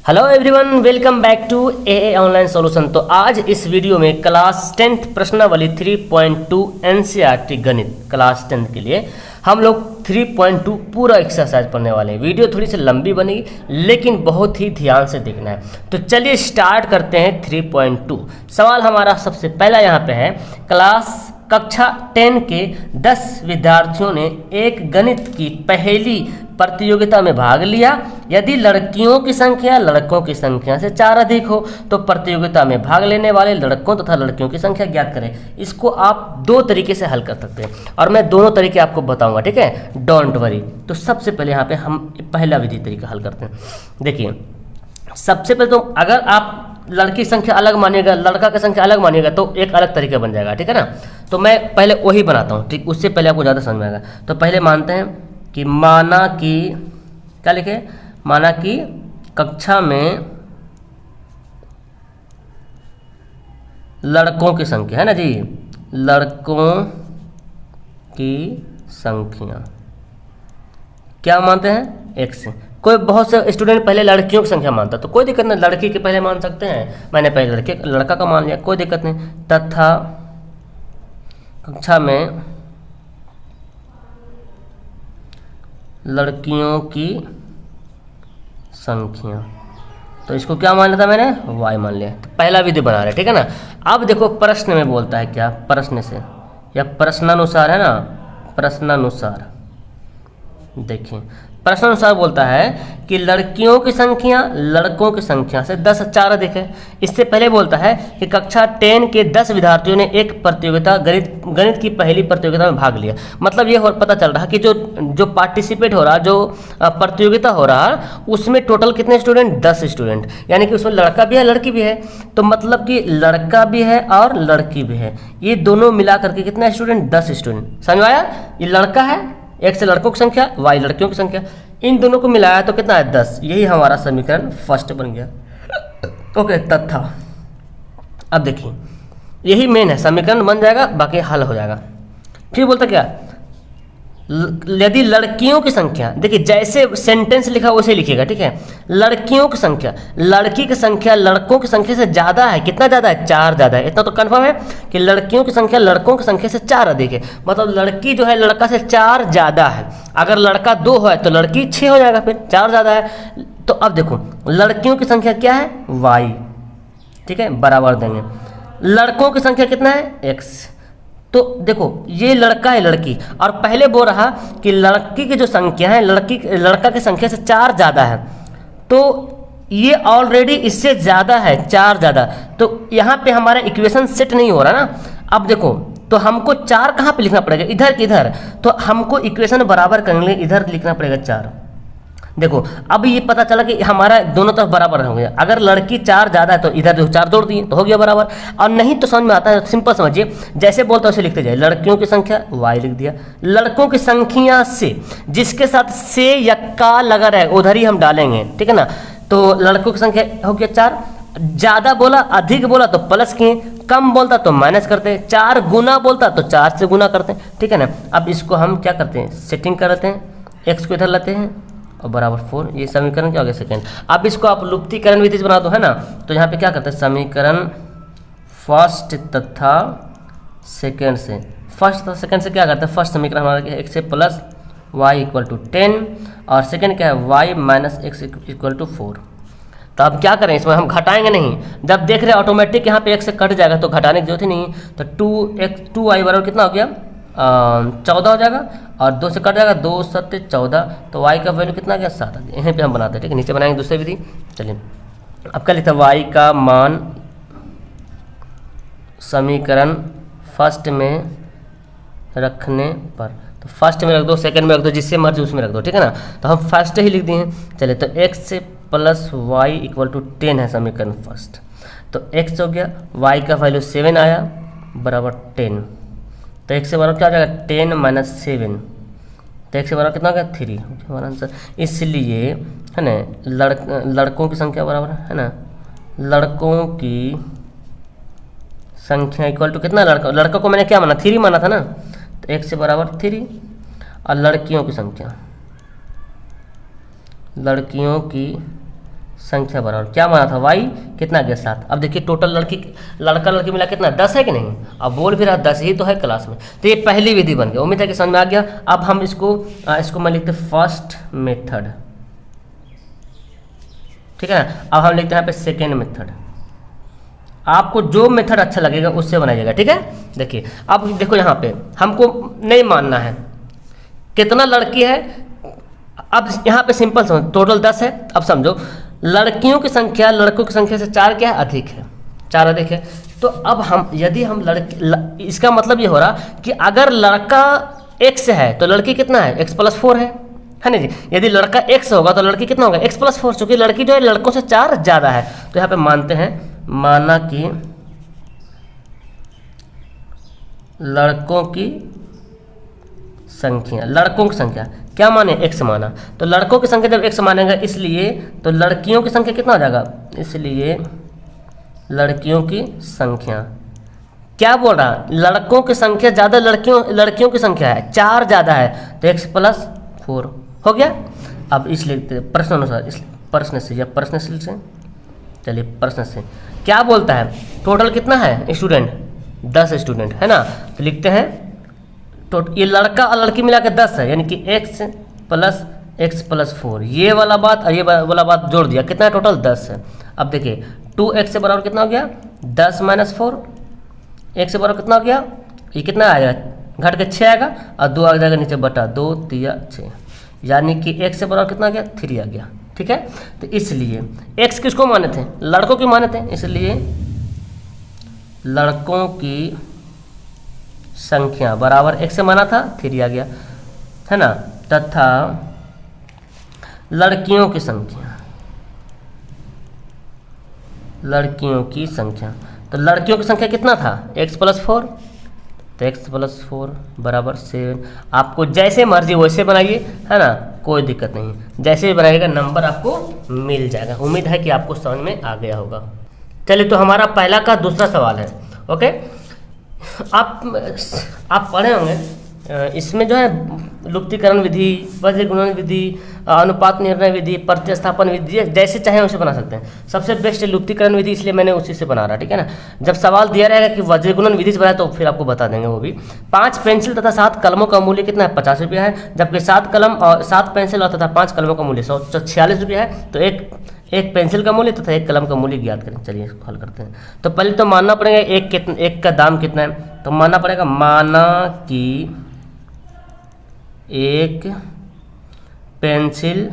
Hello everyone, welcome back to a online solution. तो आज इस वीडियो में क्लास 10th प्रश्नावली 3.2 एनसीईआरटी गणित क्लास 10 के लिए हम लोग 3.2 पूरा एक्सरसाइज पढ़ने वाले हैं। वीडियो थोड़ी सी लंबी बनेगी लेकिन बहुत ही ध्यान से देखना है। तो चलिए स्टार्ट करते हैं 3.2। सवाल हमारा सबसे पहला यहाँ पे है, कक्षा 10 के 10 विद्यार्थियों ने एक गणित की पहेली प्रतियोगिता में भाग लिया। यदि लड़कियों की संख्या लड़कों की संख्या से 4 अधिक हो तो प्रतियोगिता में भाग लेने वाले लड़कों तथा लड़कियों की संख्या ज्ञात करें। इसको आप दो तरीके से हल कर सकते हैं और मैं दोनों तरीके आपको बताऊंगा, ठीक है, डोंट वरी। तो सबसे पहले यहाँ पे हम पहला विधि तरीका हल करते हैं। देखिए, सबसे पहले तो अगर आप लड़की संख्या अलग मानिएगा, लड़का की संख्या अलग मानिएगा तो एक अलग तरीका बन जाएगा, ठीक है ना। तो मैं पहले वही बनाता हूँ, ठीक, उससे पहले आपको ज़्यादा समझ में आएगा। तो पहले मानते हैं कि माना कि क्या लिखे, माना कि कक्षा में लड़कों की संख्या है ना जी, लड़कों की संख्या क्या मानते हैं, x। कोई बहुत से स्टूडेंट पहले लड़कियों की संख्या मानता, तो कोई दिक्कत नहीं, लड़की के पहले मान सकते हैं। मैंने पहले लड़का का मान लिया, कोई दिक्कत नहीं। तथा कक्षा में लड़कियों की संख्या, तो इसको क्या मान लिया था मैंने, y मान लिया। तो पहला विधि बना रहे, ठीक है ना। अब देखो प्रश्न में बोलता है क्या, प्रश्न से या प्रश्नानुसार है ना, प्रश्नानुसार। देखिए प्रश्नानुसार बोलता है कि लड़कियों की संख्या लड़कों की संख्या से 10 4 अधिक है। इससे पहले बोलता है कि कक्षा 10 के 10 विद्यार्थियों ने एक प्रतियोगिता गणित की पहली प्रतियोगिता में भाग लिया। मतलब ये पता चल रहा है कि जो पार्टिसिपेट हो रहा, जो प्रतियोगिता हो रहा, उसमें टोटल कितने स्टूडेंट, 10 स्टूडेंट, यानी कि उसमें लड़का भी है लड़की भी है। तो मतलब कि लड़का भी है और लड़की भी है, ये दोनों मिला करके कितना स्टूडेंट, 10 स्टूडेंट। समझ में आया, ये लड़का है, एक से लड़कों की संख्या, y लड़कियों की संख्या, इन दोनों को मिलाया तो कितना है, 10। यही हमारा समीकरण फर्स्ट बन गया। ओके, तथा अब देखिए यही मेन है, समीकरण बन जाएगा, बाकी हल हो जाएगा। फिर बोलता क्या, यदि लड़कियों की संख्या, देखिए जैसे सेंटेंस लिखा वैसे लिखिएगा, ठीक है। लड़कियों की संख्या, लड़की की संख्या लड़कों की संख्या से ज़्यादा है, कितना ज़्यादा है, 4 ज़्यादा है। इतना तो कन्फर्म है कि लड़कियों की संख्या लड़कों की संख्या से 4 अधिक है। मतलब लड़की जो है लड़का से 4 ज़्यादा है। अगर लड़का 2 है तो लड़की 6 हो जाएगा, फिर 4 ज़्यादा है। तो अब देखो लड़कियों की संख्या क्या है, y, ठीक है, बराबर देंगे। लड़कों की संख्या कितना है, x। तो देखो ये लड़का है लड़की, और पहले बोल रहा कि लड़की की जो संख्या है लड़का की संख्या से 4 ज़्यादा है, तो ये ऑलरेडी इससे ज़्यादा है, 4 ज़्यादा। तो यहाँ पे हमारा इक्वेशन सेट नहीं हो रहा ना। अब देखो तो हमको 4 कहाँ पे लिखना पड़ेगा, इधर किधर, तो हमको इक्वेशन बराबर करने के लिए इधर लिखना पड़ेगा 4। देखो अब ये पता चला कि हमारा दोनों तरफ बराबर होंगे। अगर लड़की 4 ज़्यादा है तो इधर जो 4 जोड़ दिए तो हो गया बराबर। और नहीं तो समझ में आता है, सिंपल समझिए, जैसे बोलते वैसे लिखते जाए। लड़कियों की संख्या y लिख दिया, लड़कों की संख्या से, जिसके साथ से या का लगा रहे उधर ही हम डालेंगे, ठीक है ना। तो लड़कों की संख्या हो गया 4। ज़्यादा बोला अधिक बोला तो प्लस किए, कम बोलता तो माइनस करते हैं, 4 गुना बोलता तो 4 से गुना करते हैं, ठीक है ना। अब इसको हम क्या करते हैं, सेटिंग करते हैं, x को इधर लाते हैं और बराबर 4। ये समीकरण क्या हो गया, सेकेंड। अब इसको आप लुप्तीकरण विधि से बना दो, है ना। तो यहाँ पे क्या करते हैं, समीकरण फर्स्ट तथा सेकेंड से, फर्स्ट तथा सेकेंड से क्या करते हैं, फर्स्ट समीकरण हमारा x से प्लस y इक्वल टू 10 और सेकेंड क्या है, y minus x equal to 4। तो अब क्या करें, इसमें हम घटाएंगे नहीं। जब देख रहे हैं ऑटोमेटिक यहाँ पे x से कट जाएगा तो घटाने की जरूरत ही नहीं। तो 2y बराबर कितना हो गया, 14 हो जाएगा, और 2 से कट जाएगा, 2 7 14। तो y का वैल्यू कितना आ गया, 7 आ गया। यहीं पे हम बनाते हैं, ठीक है। नीचे बनाएंगे दूसरी विधि। चलिए अब क्या लिखता है, y का मान समीकरण फर्स्ट में रखने पर, तो फर्स्ट में रख दो, सेकंड में रख दो, जिससे मर्जी उसमें रख दो, ठीक है ना। तो हम फर्स्ट ही लिख दिए हैं। चलिए तो x plus y equal to 10 है समीकरण फर्स्ट। तो x हो गया, y का वैल्यू 7 आया बराबर 10। तो x से बराबर क्या हो जाएगा, 10 माइनस 7। तो x से बराबर कितना हो गया, 3 हमारा आंसर। इसलिए है ना, लड़कों की संख्या बराबर है ना, लड़कों की संख्या इक्वल टू कितना, लड़का को मैंने क्या माना, 3 माना था ना। तो x से बराबर 3, और लड़कियों की संख्या, लड़कियों की संख्या बराबर क्या माना था y कितना गया 7। अब देखिए टोटल लड़का लड़की मिला कितना 10 है कि नहीं। अब बोल भी रहा 10 ही तो है क्लास में। तो ये पहली विधि बन गई। उम्मीद है कि समझ में आ गया। अब हम इसको मैं लिखते फर्स्ट मेथड, ठीक है ना। अब हम लिखते हैं यहाँ पे सेकेंड मेथड। आपको जो मेथड अच्छा लगेगा उससे बनाइएगा, ठीक है। देखिए अब देखो यहाँ पे हमको नहीं मानना है कितना लड़की है। अब यहाँ पे सिंपल समझो, टोटल 10 है। अब समझो लड़कियों की संख्या लड़कों की संख्या से 4 क्या है अधिक है, 4 अधिक है। तो अब हम यदि हम इसका मतलब ये हो रहा कि अगर लड़का x है तो लड़की कितना है x+4 है ना जी। यदि लड़का x होगा तो लड़की कितना होगा x+4, क्योंकि लड़की जो है लड़कों से 4 ज़्यादा है। तो यहाँ पे मानते हैं, माना कि लड़कों की संख्या क्या माने x माना। तो लड़कों की संख्या जब x मानेगा इसलिए तो लड़कियों की संख्या कितना हो जाएगा, इसलिए लड़कियों की संख्या क्या बोल रहा, लड़कों की संख्या ज़्यादा लड़कियों की संख्या है 4 ज़्यादा है तो x+4 हो गया। अब इसलिए प्रश्न अनुसार इस प्रश्न से या प्रश्नशील से, चलिए प्रश्न से क्या बोलता है टोटल कितना है स्टूडेंट 10 स्टूडेंट है ना। तो लिखते हैं तो ये लड़का और लड़की मिला के 10 है, यानी कि x+4 ये वाला बात और ये वाला बात जोड़ दिया कितना है टोटल 10 है। अब देखिए 2x से बराबर कितना हो गया 10 - 4, x से बराबर कितना हो गया, ये कितना आएगा घट के 6 आएगा और 2 आ जाएगा नीचे बटा 2 3 6, यानी कि x से बराबर कितना आ गया 3 आ गया, ठीक है। तो इसलिए x किसको माने थे, लड़कों की माने थे, इसलिए लड़कों की संख्या बराबर x से माना था 3 आ गया है ना, तथा लड़कियों की संख्या तो लड़कियों की संख्या कितना था x+4, तो x+4 बराबर 7। आपको जैसे मर्जी वैसे बनाइए है ना, कोई दिक्कत नहीं, जैसे भी बनाइएगा नंबर आपको मिल जाएगा। उम्मीद है कि आपको समझ में आ गया होगा। चलिए तो हमारा पहला का दूसरा सवाल है। ओके, आप पढ़े होंगे इसमें जो है लुप्तीकरण विधि, वज्र गुणन विधि, अनुपात निर्णय विधि, प्रतिस्थापन विधि, जैसे चाहे उसे बना सकते हैं। सबसे बेस्ट है लुप्तीकरण विधि, इसलिए मैंने उसी से बना रहा, ठीक है ना। जब सवाल दिया रहेगा कि वज्र गुणन विधि से बनाए तो फिर आपको बता देंगे वो भी। 5 पेंसिल तथा 7 कलमों का मूल्य कितना है 50 रुपया है, जबकि 7 कलम और 7 पेंसिल और तथा 5 कलमों का मूल्य 146 रुपया है। तो एक पेंसिल का मूल्य तथा एक कलम का मूल्य ज्ञात करें। चलिए इसको हल करते हैं। तो पहले तो मानना पड़ेगा एक का दाम कितना है, तो मानना पड़ेगा माना कि एक पेंसिल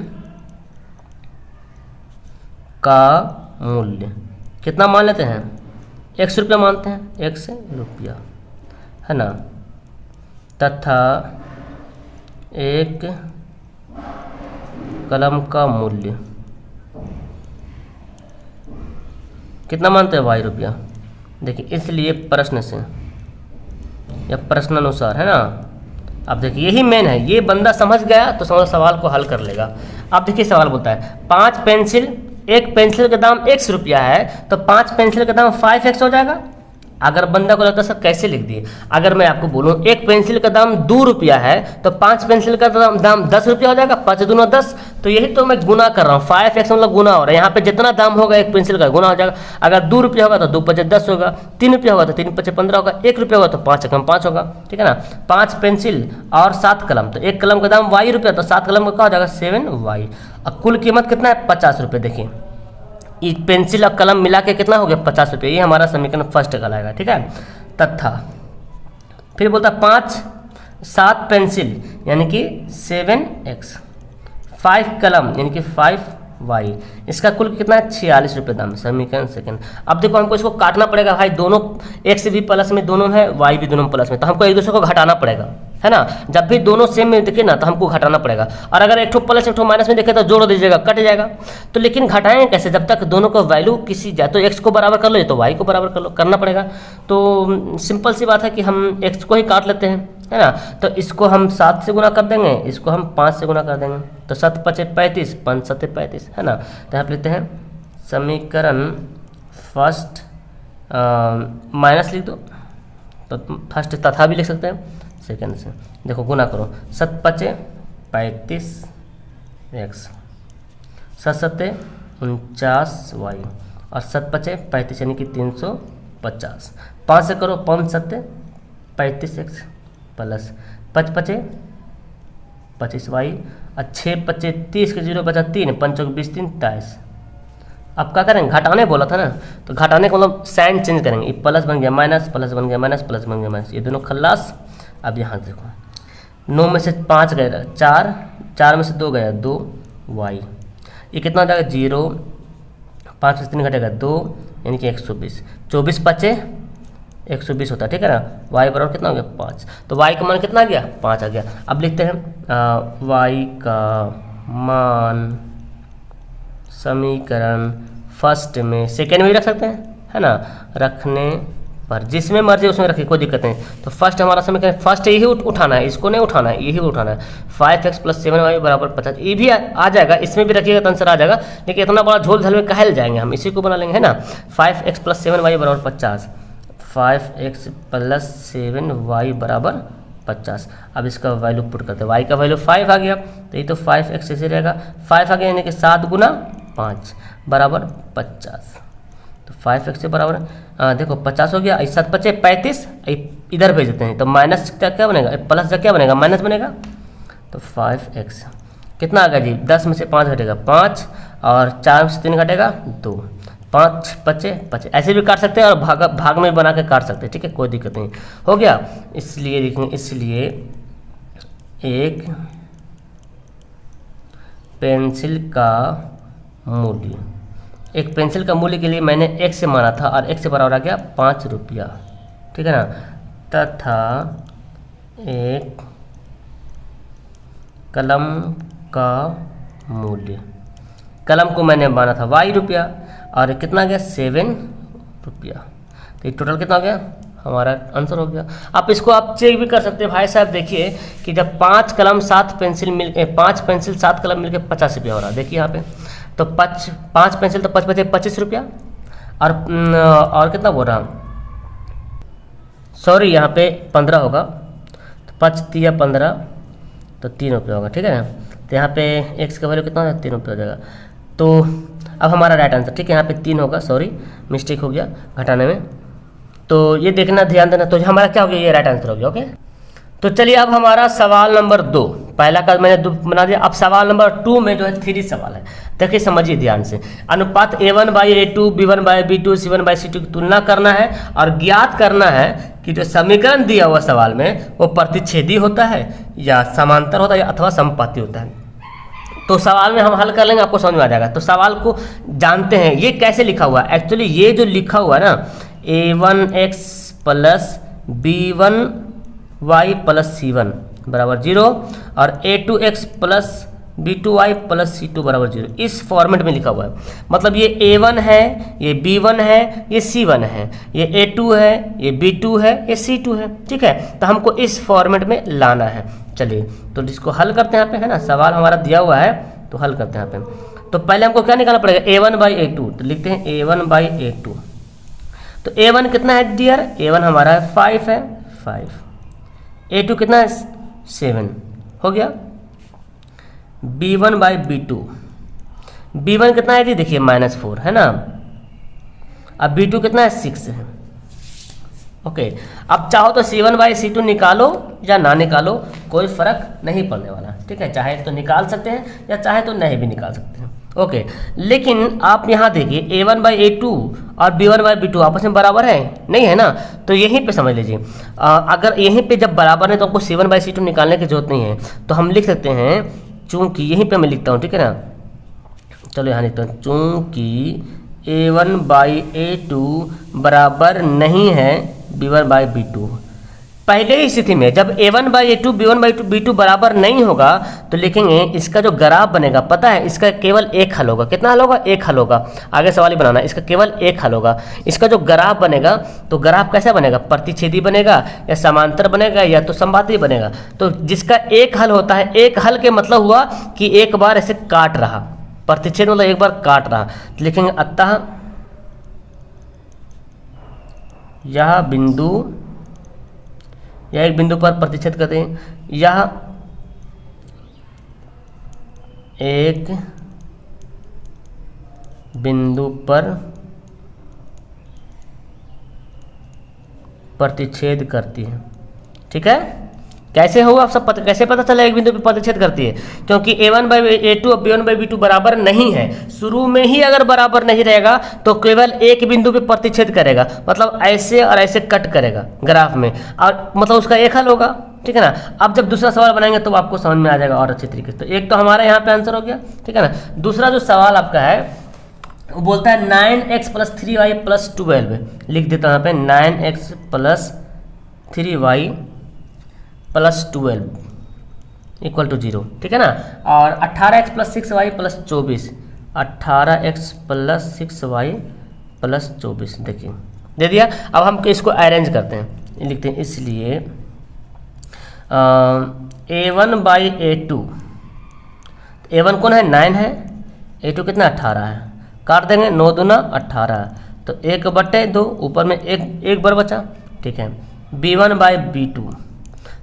का मूल्य कितना मान लेते हैं 100 रुपया मानते हैं, 100 रुपया है ना, तथा एक कलम का मूल्य कितना मानते हैं y रुपया। देखिए इसलिए प्रश्न से या प्रश्नानुसार है ना। अब देखिए यही मेन है, ये बंदा समझ गया तो समझ सवाल को हल कर लेगा। अब देखिए सवाल बोलता है 5 पेंसिल, एक पेंसिल का दाम 100 रुपया है तो 5 पेंसिल का दाम 5x हो जाएगा। अगर बंदा को लगता है सर कैसे लिख दिए, अगर मैं आपको बोलूँ एक पेंसिल का दाम 2 रुपया है तो 5 पेंसिल का दाम 10 रुपया हो जाएगा, 5 दूना 10। तो यही तो मैं गुना कर रहा हूँ, 5x मतलब गुना हो रहा है। यहाँ पे जितना दाम होगा एक पेंसिल का गुना हो जाएगा। अगर 2 रुपया होगा तो 2 × 10 होगा, 3 रुपया होगा तो 3 × 15 होगा, 1 रुपया होगा तो 5 × 5 होगा, ठीक है ना। 5 पेंसिल और 7 कलम, तो एक कलम का दाम y रुपया, तो 7 कलम का क्या हो जाएगा 7y। और कुल कीमत कितना है 50 रुपये। देखिए ये पेंसिल और कलम मिला के कितना हो गया 50 रुपये। ये हमारा समीकरण फर्स्ट कहलाएगा, ठीक है। तथा फिर बोलता 7 पेंसिल यानी कि 7x, 5 कलम यानी कि 5y, इसका कुल कितना है 46 रुपये दाम, समीकरण सेकंड। अब देखो हमको इसको काटना पड़ेगा भाई, दोनों x भी प्लस में दोनों है, y भी दोनों प्लस में, तो हमको एक दूसरे को घटाना पड़ेगा है ना। जब भी दोनों सेम में देखे ना तो हमको घटाना पड़ेगा, और अगर एक ठो प्लस एक ठो माइनस में देखे तो जोड़ दीजिएगा, कट जाएगा। तो लेकिन घटाएं कैसे, जब तक दोनों का वैल्यू किसी जाए तो x को बराबर कर लो तो y को बराबर कर लो, करना पड़ेगा। तो सिंपल सी बात है कि हम x को ही काट लेते हैं है ना। तो इसको हम 7 से गुना कर देंगे, इसको हम 5 से गुना कर देंगे, तो 7 × 5 = 35, 5 × 7 = 35 है ना। तो यहाँ पे लेते हैं समीकरण फर्स्ट, माइनस लिख दो तो फर्स्ट तथा भी लिख सकते हैं सेकंड से। देखो गुना करो, 7 × 5 = 35x, 7 × 7 = 49y और 7 पचे 35 यानी कि 350। 5 से करो 5 7 35x प्लस 5 पचे 25y और 6 पचे 30 के 0 बचा 3 5 20 3 23। अब क्या करेंगे, घटाने बोला था ना, तो घटाने का मतलब साइन चेंज करेंगे। ये प्लस बन गया माइनस, प्लस बन गया माइनस, प्लस बन गया माइनस, ये दोनों खल्लास। अब यहाँ देखो 9 में से 5 गया 4, 4 में से 2 गया 2 y, ये कितना हो जाएगा 0, 5 में से 3 घटेगा 2 यानी कि 120। 24 पचे 120 होता है, ठीक है ना। y बराबर कितना हो गया 5, तो y का मान कितना आ गया 5 आ गया। अब लिखते हैं y का मान समीकरण फर्स्ट में, सेकेंड में भी रख सकते हैं, है ना, रखने पर जिसमें मर्जी उसमें रखिए, कोई दिक्कत नहीं। तो फर्स्ट हमारा समीकरण फर्स्ट यही उठाना है, इसको नहीं उठाना है, यही उठाना है। 5x + 7y बराबर 50, ये भी आ जाएगा, इसमें भी रखिएगा तो आंसर आ जाएगा, लेकिन इतना बड़ा झोल झाल में कहल जाएंगे हम, इसी को बना लेंगे, है ना। 5x + 7y बराबर 50, 5x + 7y बराबर 50। अब इसका वैल्यू पुट करते हैं, y का वैल्यू 5 आ गया, तो ये तो 5x ऐसे रहेगा, 5 आ गया यानी कि 7 गुना 5 बराबर 50। तो 5x से बराबर देखो 50 हो गया, 7 पचे 35, इधर भेज देते हैं, तो माइनस क्या बनेगा, प्लस क्या बनेगा, माइनस बनेगा। तो 5x कितना आ गया जी, 10 में से 5 घटेगा 5 और 4 में से 3 घटेगा 2, 5 पचे 25, ऐसे भी काट सकते हैं और भाग में बना के काट सकते हैं, ठीक है, कोई दिक्कत नहीं। हो गया, इसलिए देखेंगे, इसलिए एक पेंसिल का मूल्य, एक पेंसिल का मूल्य के लिए मैंने x से माना था और x से बराबर आ गया 5 रुपया, ठीक है ना, तथा एक कलम का मूल्य, कलम को मैंने माना था y रुपया और कितना गया 7 रुपया, तो ये टोटल कितना हो गया, हमारा आंसर हो गया। आप इसको आप चेक भी कर सकते हैं भाई साहब, देखिए कि जब 5 कलम 7 पेंसिल मिल 5 पेंसिल 7 कलम मिलके 50 रुपया हो रहा है, देखिए यहाँ पे, तो 5 पेंसिल तो 5 बचे 25 रुपया और कितना बोल रहा हूँ, सॉरी यहाँ पे 15 होगा, तो 5 तिया 15 तो 3 रुपया होगा, ठीक है ना। तो यहाँ पे x का वैल्यू कितना होगा 3 रुपया हो जाएगा। तो अब हमारा राइट आंसर, ठीक है, यहाँ पे 3 होगा, सॉरी मिस्टेक हो गया घटाने में, तो ये देखना ध्यान देना। तो हमारा क्या हो गया, ये राइट आंसर हो गया। ओके, तो चलिए अब हमारा सवाल नंबर 2, पहला का मैंने 2 बना दिया, अब सवाल नंबर 2 में जो है 3 सवाल है, देखिए समझिए ध्यान से। अनुपात a1/a2 b1/b2 c1/c2 की तुलना करना है और ज्ञात करना है कि जो समीकरण दिया हुआ सवाल में वो प्रतिच्छेदी होता है या समांतर होता है अथवा समपाती होता है। तो सवाल में हम हल कर लेंगे, आपको समझ में आ जाएगा। तो सवाल को जानते हैं, ये कैसे लिखा हुआ है, एक्चुअली ये जो लिखा हुआ है ना, a1x + b1y + c1 बराबर 0 और a2x + b2y + c2 बराबर 0, इस फॉर्मेट में लिखा हुआ है। मतलब ये a1 है, ये b1 है, ये c1 है, ये a2 है, ये b2 है, ये c2 है, ठीक है। तो हमको इस फॉर्मेट में लाना है। चलिए तो इसको हल करते हैं यहाँ पे, है ना, सवाल हमारा दिया हुआ है तो हल करते हैं यहाँ पे। तो पहले हमको क्या निकालना पड़ेगा, a1/a2, तो लिखते हैं a1/a2। तो a1 कितना है डियर, a1 हमारा है 5 है, 5, a2 कितना है 7 हो गया, b1/b2, b1 कितना है जी, देखिए -4 है ना, अब b2 कितना है 6 है। ओके, अब चाहो तो c1/c2 निकालो या ना निकालो, कोई फर्क नहीं पड़ने वाला, ठीक है, चाहे तो निकाल सकते हैं या चाहे तो नहीं भी निकाल सकते हैं। ओके, लेकिन आप यहाँ देखिए a1/a2 और b1/b2 आपस में बराबर है नहीं, है ना, तो यहीं पे समझ लीजिए, अगर यहीं पे जब बराबर है तो आपको c1/c2 निकालने की जरूरत नहीं है, तो हम लिख सकते हैं, चूंकि यहीं पे मैं लिखता हूँ, ठीक है ना, चलो यहाँ लिखता हूँ, चूंकि a1/a2 बराबर नहीं है b1/b2। पहले ही स्थिति में जब a1/a2 b1/b2 बराबर नहीं होगा तो लिखेंगे इसका जो ग्राफ बनेगा, पता है, इसका केवल एक हल होगा। कितना हल होगा, एक हल होगा, आगे सवाल ही बनाना, इसका केवल एक हल होगा। इसका जो ग्राफ बनेगा, तो ग्राफ कैसा बनेगा, प्रतिच्छेदी बनेगा या समांतर बनेगा या तो समबाती बनेगा। तो जिसका एक हल होता है, एक हल के मतलब हुआ कि एक बार ऐसे काट रहा, प्रतिच्छेद मतलब एक बार काट रहा, तो लिखेंगे अतः यह बिंदु या एक बिंदु पर प्रतिच्छेद करते हैं, यह एक बिंदु पर प्रतिच्छेद करती है। ठीक है, कैसे होगा आप सब कैसे पता चला एक बिंदु पर प्रतिच्छेद करती है? क्योंकि a1/a2 और b1/b2 बराबर नहीं है। शुरू में ही अगर बराबर नहीं रहेगा तो केवल एक बिंदु पे प्रतिच्छेद करेगा, मतलब ऐसे और ऐसे कट करेगा ग्राफ में, और मतलब उसका एक हल होगा। ठीक है ना। अब जब दूसरा सवाल बनाएंगे तो आपको समझ में आ जाएगा और अच्छी तरीके से। तो एक तो हमारा यहाँ पे आंसर हो गया। ठीक है ना। दूसरा जो सवाल आपका है वो बोलता है 9x + 3y + 12। लिख देता हूँ यहाँ पे 9x + 3y + 12 = 0। ठीक है ना। और 18x + 6y + 24, 18x + 6y + 24 देखिए दे दिया। अब हम इसको अरेंज करते हैं, लिखते हैं इसलिए a1/a2, a1 कौन है 9 है, a2 कितना 18 है, काट देंगे 9 दूना 18, तो 1/2 ऊपर में एक बार बचा। ठीक है। b1/b2,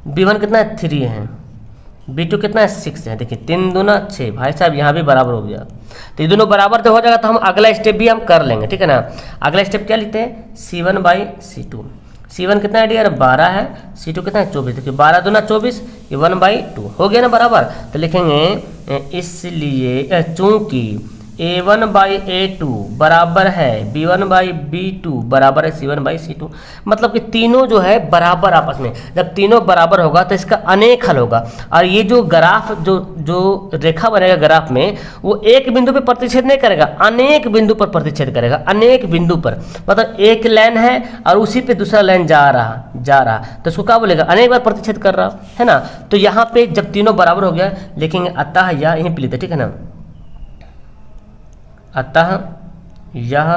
b1 कितना है 3 है, b2 कितना है 6 है। देखिए 3 दूना 6, भाई साहब यहाँ भी बराबर हो गया। तो ये दोनों बराबर जब हो जाएगा तो हम अगला स्टेप भी हम कर लेंगे। ठीक है ना। अगला स्टेप क्या लिखते हैं c1/c2, c1 कितना है डियर 12 है, c2 कितना है 24। देखिए 12 दूना 24, ये 1/2 हो गया ना बराबर। तो लिखेंगे इसलिए चूंकि a1/a2 बराबर है b1/b2 बराबर है c1/c2, मतलब कि तीनों जो है बराबर आपस में। जब तीनों बराबर होगा तो इसका अनेक हल होगा। और ये जो ग्राफ जो रेखा बनेगा ग्राफ में, वो एक बिंदु पे प्रतिच्छेद नहीं करेगा, अनेक बिंदु पर प्रतिच्छेद करेगा, अनेक बिंदु पर। मतलब एक लाइन है और उसी पे दूसरा लाइन जा रहा, तो इसको क्या बोलेगा अनेक बार प्रतिच्छेद कर रहा है ना। तो यहाँ पे जब तीनों बराबर हो गया लिखेंगे अतः यह, यहीं पे लिखते। ठीक है ना। अतः यह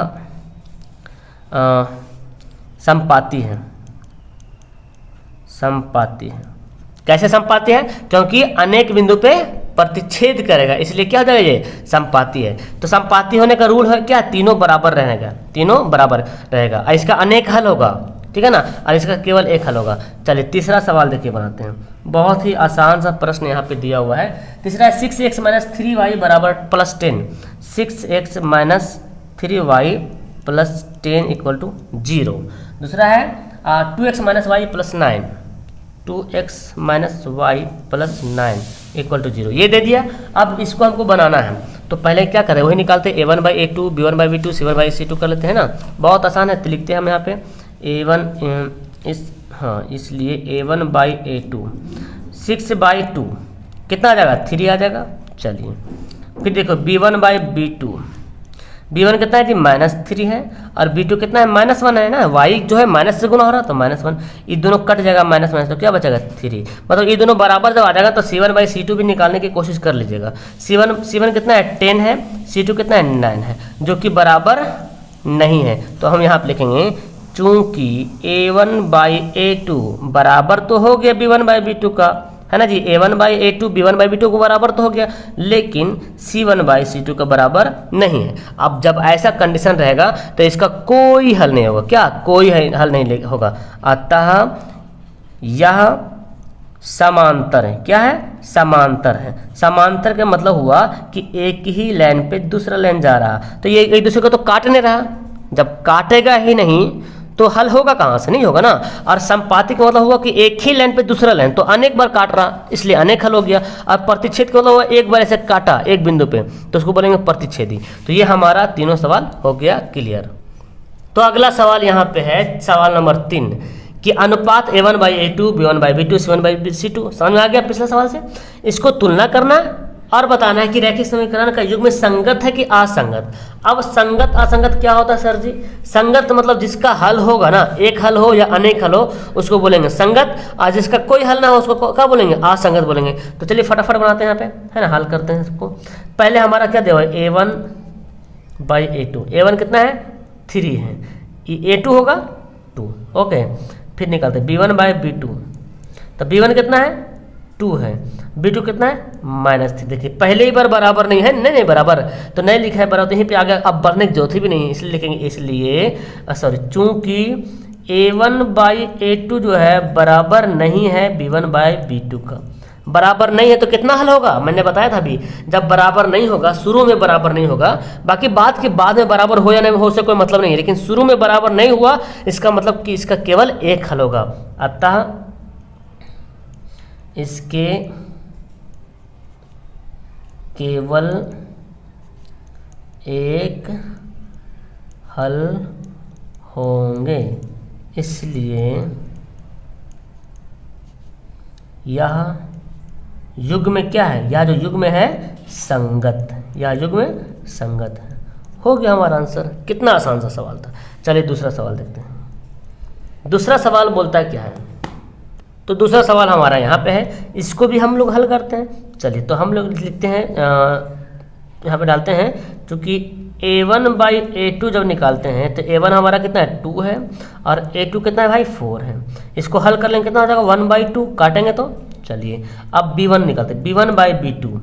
समपाती है, समपाती है। कैसे समपाती है? क्योंकि अनेक बिंदु पे प्रतिच्छेद करेगा, इसलिए क्या हो जाएगा ये समपाती है। तो समपाती होने का रूल है क्या, तीनों बराबर रहेगा, तीनों बराबर रहेगा और इसका अनेक हल होगा। ठीक है ना। और इसका केवल एक हल होगा। चलिए तीसरा सवाल देखिए बनाते हैं। बहुत ही आसान सा प्रश्न यहाँ पे दिया हुआ है। तीसरा है 6x - 3y = +10, 6x - 3y + 10 = 0। दूसरा है 2x - y + 9, 2x - y + 9 = 0। ये दे दिया। अब इसको हमको बनाना है, तो पहले क्या करें वही निकालते हैं। a1/a2, b1/b2, c1/c2 कर लेते हैं ना। बहुत आसान है। तो लिखते हैं हम यहाँ पे इसलिए a1/a2 6/2 कितना आ जाएगा 3 आ जाएगा। चलिए फिर देखो b1/b2, b1 कितना है जी -3 है, और b2 कितना है -1 है ना। y जो है माइनस से गुना हो रहा है तो -1, ये दोनों कट जाएगा माइनस, तो क्या बचेगा 3। मतलब ये दोनों बराबर जब आ जाएगा तो c1/c2 भी निकालने की कोशिश कर लीजिएगा। c1 कितना है 10 है, c2 कितना है 9 है, जो कि बराबर नहीं है। तो हम यहाँ पे लिखेंगे चूंकि a1/a2 बराबर तो हो गया b1/b2 का, है ना जी। a1/a2 b1/b2 को बराबर तो हो गया, लेकिन c1/c2 का बराबर नहीं है। अब जब ऐसा कंडीशन रहेगा तो इसका कोई हल नहीं होगा। क्या कोई हल नहीं होगा। अतः यह समांतर है। क्या है समांतर है। समांतर का मतलब हुआ कि एक ही लाइन पे दूसरा लाइन जा रहा, तो ये एक दूसरे को तो काट नहीं रहा। जब काटेगा ही नहीं तो हल होगा कहाँ से, नहीं होगा ना। और संपाती का मतलब हुआ कि एक ही लाइन पे दूसरा लाइन, तो अनेक बार काट रहा, इसलिए अनेक हल हो गया। और प्रतिच्छेद का मतलब हुआ एक बार ऐसे काटा एक बिंदु पे, तो उसको बोलेंगे प्रतिच्छेदी। तो ये हमारा तीनों सवाल हो गया क्लियर। तो अगला सवाल यहाँ पे है सवाल नंबर 3 कि अनुपात a1/a2, b1/b2, c1/c2। समझ में आ गया पिछले सवाल से। इसको तुलना करना है और बताना है कि रैखिक समीकरण का युग्म संगत है कि असंगत। अब संगत असंगत क्या होता है सर जी? संगत मतलब जिसका हल होगा ना, एक हल हो या अनेक हल हो, उसको बोलेंगे संगत, और जिसका कोई हल ना हो उसको क्या बोलेंगे असंगत बोलेंगे। तो चलिए फटाफट बनाते हैं यहाँ पे, है ना, हल करते हैं इसको। पहले हमारा क्या दिया हुआ है a1/a2, a1 कितना है 3 है, a2 होगा 2। ओके, फिर निकालते हैं b1/b2, तो b1 कितना है 2 है, b2 कितना है -3। देखिए पहले ही बार बराबर नहीं है, नहीं बराबर तो नहीं लिखा है बराबर, तो यहीं पे आगे अब बढ़ने की जरूरत भी नहीं है, इसलिए लिखेंगे इसलिए सॉरी चूंकि a1/a2 जो है बराबर नहीं है b1/b2 का, बराबर नहीं है तो कितना हल होगा, मैंने बताया था अभी, जब बराबर नहीं होगा, शुरू में बराबर नहीं होगा, बाकी बाद में बराबर हो या नहीं हो, उससे कोई मतलब नहीं है, लेकिन शुरू में बराबर नहीं हुआ इसका मतलब कि इसका केवल एक हल होगा। अतः इसके केवल एक हल होंगे, इसलिए यह युग्म क्या है, यह जो युग्म है संगत, यह युग्म संगत है। हो गया हमारा आंसर। कितना आसान सा सवाल था। चलिए दूसरा सवाल देखते हैं। दूसरा सवाल बोलता है क्या है, तो दूसरा सवाल हमारा यहाँ पे है, इसको भी हम लोग हल करते हैं। चलिए तो हम लोग लिखते हैं, यहाँ पे डालते हैं, क्योंकि a1/a2 जब निकालते हैं तो a1 हमारा कितना है 2 है और a2 कितना है भाई 4 है। इसको हल कर लेंगे कितना हो जाएगा 1/2, काटेंगे तो। चलिए अब b1 निकालते हैं, b1/b2,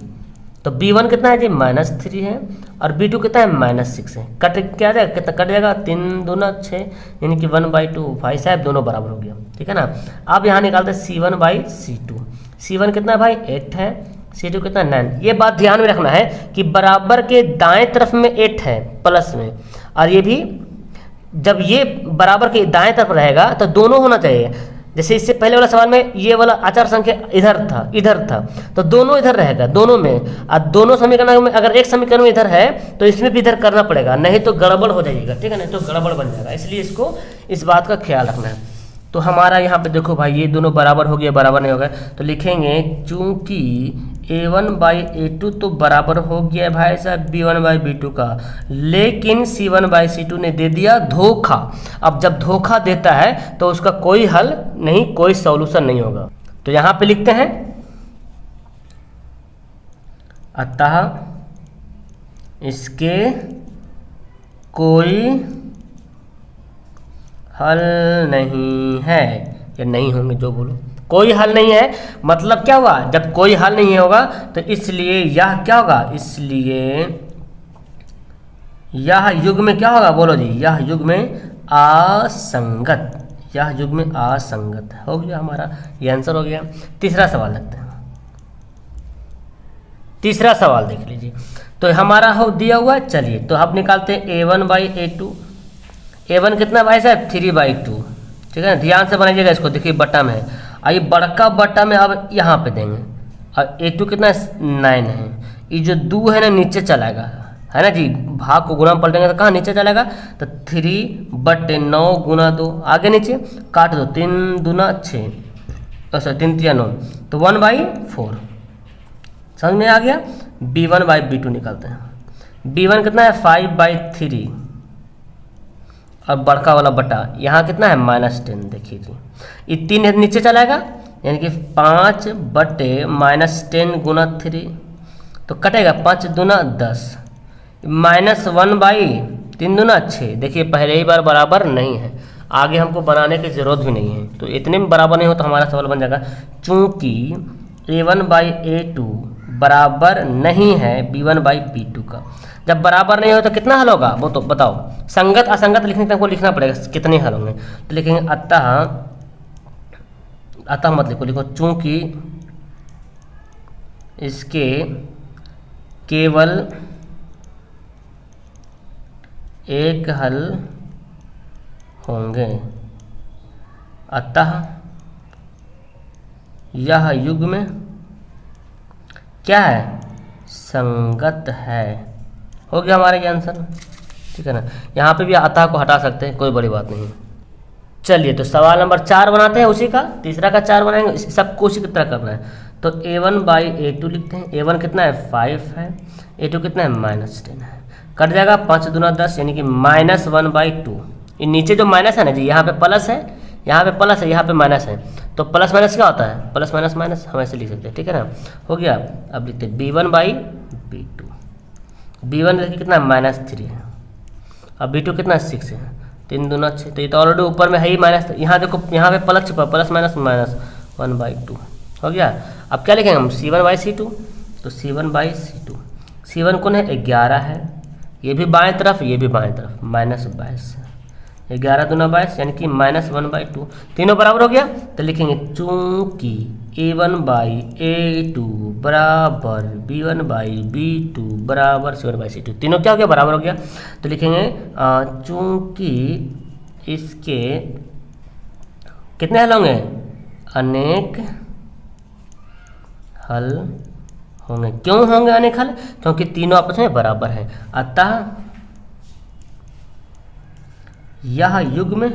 तो b1 कितना है जी -3 है और b2 कितना है -6 है। कट क्या आ जाएगा, कितना कट जाएगा, 3 दूना 6, यानी कि 1/2। भाई साहब दोनों बराबर हो गया, ठीक है ना। अब यहाँ निकालते हैं c1/c2, c1 कितना है भाई 8 है, c2 कितना 9। ये बात ध्यान में रखना है कि बराबर के दाएं तरफ में 8 है प्लस में, और ये भी जब ये बराबर के दाएं तरफ रहेगा तो दोनों होना चाहिए। जैसे इससे पहले वाला सवाल में ये वाला आचार संख्या इधर था, तो दोनों इधर रहेगा, दोनों में। और दोनों समीकरण में अगर एक समीकरण में इधर है तो इसमें भी इधर करना पड़ेगा, नहीं तो गड़बड़ हो जाएगा, ठीक है, नहीं तो गड़बड़ बन जाएगा। इसलिए इसको इस बात का ख्याल रखना है। तो हमारा यहाँ पे देखो भाई ये दोनों बराबर हो गया, बराबर नहीं हो गया, तो लिखेंगे चूंकि a1/a2 तो बराबर हो गया भाई साहब b1/b2 का, लेकिन c1/c2 ने दे दिया धोखा। अब जब धोखा देता है तो उसका कोई हल नहीं, कोई सॉल्यूशन नहीं होगा। तो यहाँ पे लिखते हैं अतः इसके कोई हल नहीं है, या नहीं होंगे जो बोलो, कोई हल नहीं है। मतलब क्या हुआ, जब कोई हल नहीं होगा तो इसलिए यह क्या होगा, इसलिए यह युग्म क्या होगा, बोलो जी, यह युग्म असंगत, यह युग्म असंगत हो गया हमारा, ये आंसर हो गया। तीसरा सवाल लगता है, तीसरा सवाल देख लीजिए। तो हमारा हो दिया हुआ, चलिए तो अब निकालते हैं a1/a2। a1 कितना भाई साहब 3/2, ठीक है, ध्यान से बनाइएगा इसको, देखिए बट्टा में है, आइए बड़का बट्टा में अब यहाँ पे देंगे, और a2 कितना 9 है, ये जो 2 है ना नीचे चलाएगा, है ना जी, भाग को गुना में पलटेंगे तो कहाँ नीचे चलेगा, तो 3/9 गुना 2, आगे नीचे काट दो, 3 दूना 6, अच्छा 3 3 9, तो 1/4 समझ में आ गया। b1/b2 निकालते हैं, b1 कितना है 5/3 और बड़का वाला बटा यहाँ कितना है -10, देखिए जी, ये 3 नीचे चलाएगा, यानी कि 5/10 गुना 3, तो कटेगा 5 दूना 10, -1/3 दूना 6। देखिए पहले ही बार बराबर नहीं है, आगे हमको बनाने की ज़रूरत भी नहीं है, तो इतने में बराबर नहीं हो तो हमारा सवाल बन जाएगा चूँकि a1/a2 बराबर नहीं है b1/b2 का। जब बराबर नहीं हो तो कितना हल होगा वो तो बताओ, संगत असंगत लिखने के हमको लिखना पड़ेगा कितने हल होंगे। तो लिखेंगे अतः मत लिखो, लिखो चूंकि इसके केवल एक हल होंगे, अतः यह युग्म क्या है, संगत है। हो गया हमारा ये आंसर, ठीक है ना। यहाँ पे भी अतः को हटा सकते हैं, कोई बड़ी बात नहीं है। चलिए तो सवाल नंबर 4 बनाते हैं उसी का, तीसरा का 4 बनाएंगे, सबको उसी की तरह करना है। तो a1/a2 लिखते हैं, a1 कितना है 5 है, a2 कितना है -10 है, कट जाएगा 5 दूना 10, यानी कि -1/2। ये नीचे जो माइनस है ना जी, यहाँ पे प्लस है, यहाँ पे प्लस है, यहाँ पे माइनस है, तो प्लस माइनस क्या होता है, प्लस माइनस माइनस, हम ऐसे लिख सकते हैं, ठीक है ना। हो गया, अब लिखते हैं b1/b2, b1 देखिए कितना -3 है, अब b2 कितना 6 है, 3 दूना 6, तो ये तो ऑलरेडी ऊपर में है ही माइनस, यहाँ देखो यहाँ पे प्लस छुपा, प्लस माइनस माइनस 1/2 हो गया। अब क्या लिखेंगे हम c1/c2, तो c1/c2, c1 कौन है 11 है, ये भी बाएं तरफ ये भी बाएं तरफ, -22 11 दूना 22, यानी कि -1/2, तीनों बराबर हो गया। तो लिखेंगे चूंकि a1/a2 बराबर b1/b2 बराबर c1/c2। तीनों क्या हो गया, बराबर हो गया। तो लिखेंगे चूंकि इसके कितने हल होंगे, अनेक हल होंगे। क्यों होंगे अनेक हल, क्योंकि तीनों आपस में बराबर हैं। अतः यह युग्म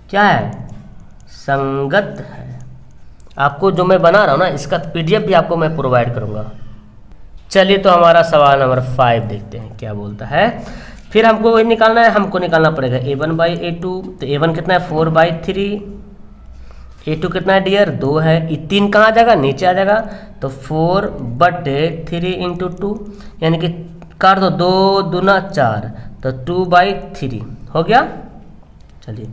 क्या है, संगत है। आपको जो मैं बना रहा हूं ना, इसका पीडीएफ भी आपको मैं प्रोवाइड करूंगा। चलिए तो हमारा सवाल नंबर 5 देखते हैं क्या बोलता है। फिर हमको वही निकालना है, हमको निकालना पड़ेगा a1/a2। तो a1 कितना है 4/3, a2 कितना है डियर 2 है। ये 3 कहाँ आ जाएगा, नीचे आ जाएगा। तो 4/3 इंटू 2 यानी कि कर दो 2 दूना 4, तो 2/3 हो गया। चलिए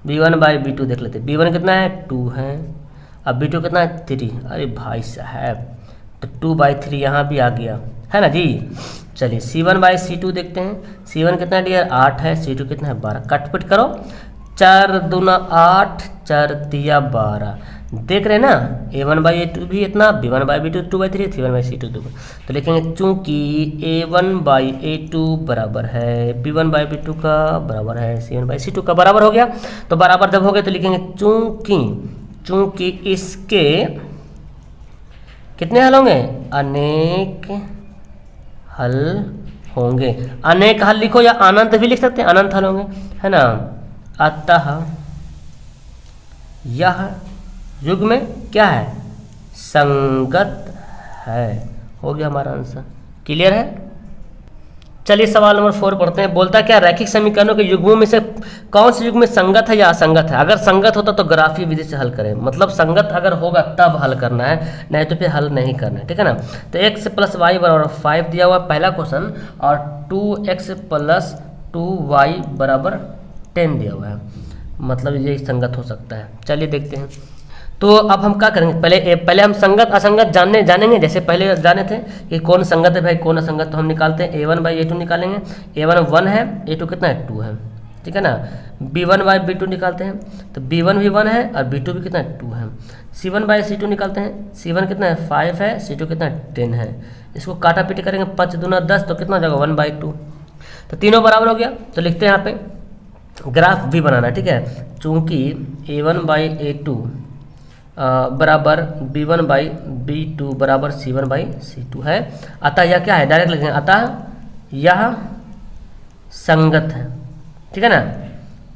b1/b2 देख लेते हैं। b1 कितना है 2 है, अब b2 कितना है 3। अरे भाई साहब, तो 2/3 यहाँ भी आ गया है ना जी। चलिए c1/c2 देखते हैं। c1 कितना है डियर 8 है, c2 कितना है 12। कटपिट करो, 4 दूना 8, 4 तिया 12। देख रहे हैं ना, a1/a2 भी इतना, b1/b2 2/3, c1/c2 2। तो लिखेंगे चूंकि a1/a2 बराबर है b1/b2 का बराबर है c1/c2 का बराबर हो गया। तो बराबर जब हो गया तो लिखेंगे चूंकि इसके कितने हल होंगे, अनेक हल होंगे। अनेक हल लिखो या अनंत भी लिख सकते हैं, अनंत हल होंगे, है ना। अतः यह युग्म क्या है, संगत है। हो गया हमारा आंसर। क्लियर है। चलिए सवाल नंबर 4 पढ़ते हैं। बोलता है क्या, रैखिक समीकरणों के युग्मों में से कौन से युग्म संगत है या असंगत है। अगर संगत होता तो ग्राफीय विधि से हल करें, मतलब संगत अगर होगा तब हल करना है, नहीं तो फिर हल नहीं करना है, ठीक है ना। तो x + y बराबर 5 दिया हुआ पहला क्वेश्चन, और 2x + 2y बराबर 10 दिया हुआ है, मतलब ये संगत हो सकता है। चलिए देखते हैं। तो अब हम क्या करेंगे, पहले हम संगत असंगत जानेंगे। जैसे पहले जाने थे कि कौन संगत है भाई कौन असंगत, तो हम निकालते हैं a1/a2 निकालेंगे। a1 1 है, a2 कितना है 2 है, ठीक है ना। b1/b2 निकालते हैं, तो b1 भी 1 है और b2 भी कितना है 2 है। c1/c2 निकालते हैं, c1 कितना है 5 है, c2 कितना है 10 है। इसको काटा पीटी करेंगे, 5 दूना 10, तो कितना हो जाएगा 1/2। तो तीनों बराबर हो गया। तो लिखते हैं यहाँ पे ग्राफ भी बनाना है, ठीक है। चूंकि a1/a2 बराबर b1/b2 बराबर c1/c2 है, अतः यह क्या है, डायरेक्ट लिखेंगे अतः यह संगत है, ठीक है ना।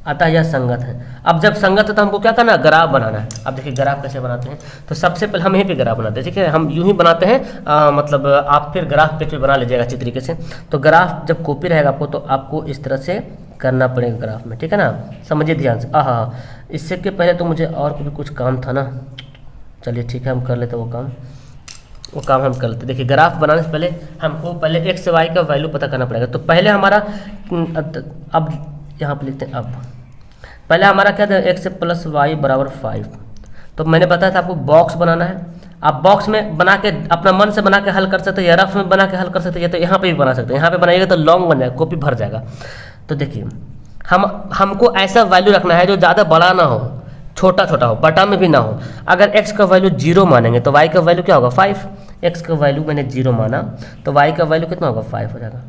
अतः यह संगत है। अब जब संगत है तो हमको क्या करना है, ग्राफ बनाना है। अब देखिए ग्राफ कैसे बनाते हैं। तो सबसे पहले हम यहीं पे ग्राफ बनाते हैं, ठीक है। हम यूं ही बनाते हैं, मतलब आप फिर ग्राफ पेज पे बना लीजिएगा अच्छी तरीके से। तो ग्राफ जब कॉपी रहेगा आपको, तो आपको इस तरह से करना पड़ेगा ग्राफ में, ठीक है ना। समझिए ध्यान से। हाँ, इससे के पहले तो मुझे और भी कुछ काम था ना। चलिए ठीक है, हम कर लेते वो काम हम कर लेते। देखिए ग्राफ बनाने से पहले हमको पहले x से y का वैल्यू पता करना पड़ेगा। तो पहले हमारा अब यहाँ पे लिखते हैं। अब पहले हमारा क्या था, x + y बराबर 5। तो मैंने बताया था आपको बॉक्स बनाना है। आप बॉक्स में बना के अपना मन से बना के हल कर सकते हैं, या रफ में बना के हल कर सकते हैं, या तो यहाँ पे भी बना सकते हैं। यहाँ पे बनाइएगा तो लॉन्ग बन जाएगा, कॉपी भर जाएगा। तो देखिए हमको ऐसा वैल्यू रखना है जो ज़्यादा बड़ा ना हो, छोटा छोटा हो, बटा में भी ना हो। अगर x का वैल्यू 0 मानेंगे तो y का वैल्यू क्या होगा 5। x का वैल्यू मैंने 0 माना तो y का वैल्यू कितना होगा 5 हो जाएगा।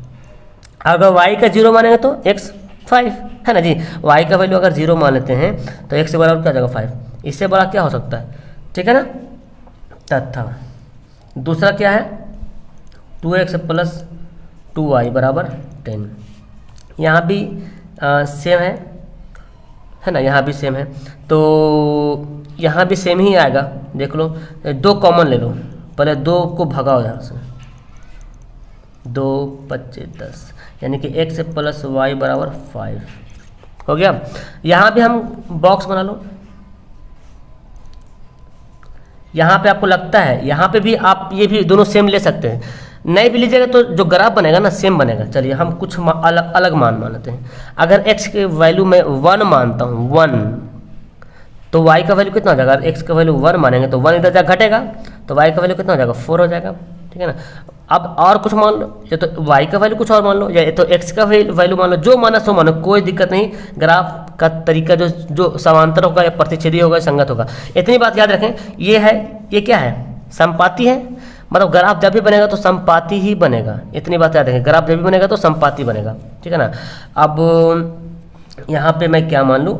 अगर y का 0 मानेंगे तो x 5 है ना जी। y का वैल्यू अगर 0 मान लेते हैं तो x से बराबर क्या हो जाएगा 5। इससे बड़ा क्या हो सकता है, ठीक है ना। तथा दूसरा क्या है, 2x + 2y बराबर 10। यहाँ भी सेम है ना, यहाँ भी सेम है। तो यहाँ भी सेम ही आएगा, देख लो। 2 कॉमन ले लो, पहले 2 को भगाओ यहाँ से, 2 × 5 = 10, यानी कि x + y बराबर 5 हो गया। यहाँ भी हम बॉक्स बना लो। यहाँ पे आपको लगता है, यहाँ पे भी आप ये भी दोनों सेम ले सकते हैं, नहीं भी लीजिएगा तो जो ग्राफ बनेगा ना सेम बनेगा। चलिए हम कुछ अलग मान लेते हैं। अगर x के वैल्यू में 1 मानता हूँ 1, तो y का वैल्यू कितना हो जाएगा। अगर x का वैल्यू 1 मानेंगे तो 1 इधर जाकर घटेगा, तो y का वैल्यू कितना हो जाएगा 4 हो जाएगा, ठीक है ना। अब और कुछ मान लो, या तो y का वैल्यू कुछ और मान लो, या तो x का वैल्यू मान लो, जो माना सो मानो, कोई दिक्कत नहीं। ग्राफ का तरीका जो समांतर होगा या प्रतिच्छेदी होगा या संगत होगा। इतनी बात याद रखें। ये क्या है, समपाती है, मतलब ग्राफ जब भी बनेगा तो समपाती ही बनेगा। इतनी बात याद रखें, ग्राफ जब भी बनेगा तो समपाती बनेगा, ठीक है ना। अब यहाँ पे मैं क्या मान लूँ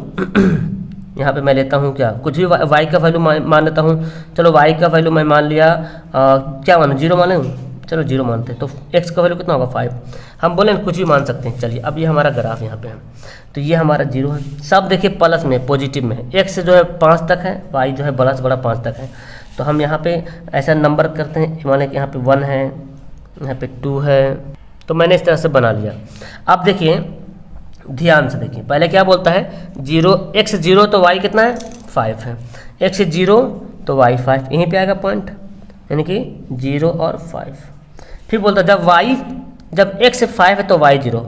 यहाँ पे मैं लेता हूँ क्या, कुछ भी y का वैल्यू मान लेता हूँ। चलो y का वैल्यू मैं मान लिया, क्या मानूँ, 0 मान लूँ, चलो 0 मानते हैं। तो x का वैल्यू कितना होगा 5, हम बोले कुछ भी मान सकते हैं। चलिए अब ये हमारा ग्राफ यहाँ पे है, तो ये हमारा 0 है। सब देखिए प्लस में, पॉजिटिव में है। x जो है 5 तक है, y जो है बड़ा से बड़ा 5 तक है। तो हम यहाँ पे ऐसा नंबर करते हैं, मान लें कि यहाँ पे 1 है, यहाँ पे 2 है। तो मैंने इस तरह से बना लिया। अब देखिए ध्यान से देखिए, पहले क्या बोलता है, 0 x 0 तो y कितना है 5 है, x 0 तो y 5, यहीं पे आएगा पॉइंट, यानी कि 0 और 5। फिर बोलता है जब x 5 है तो y 0,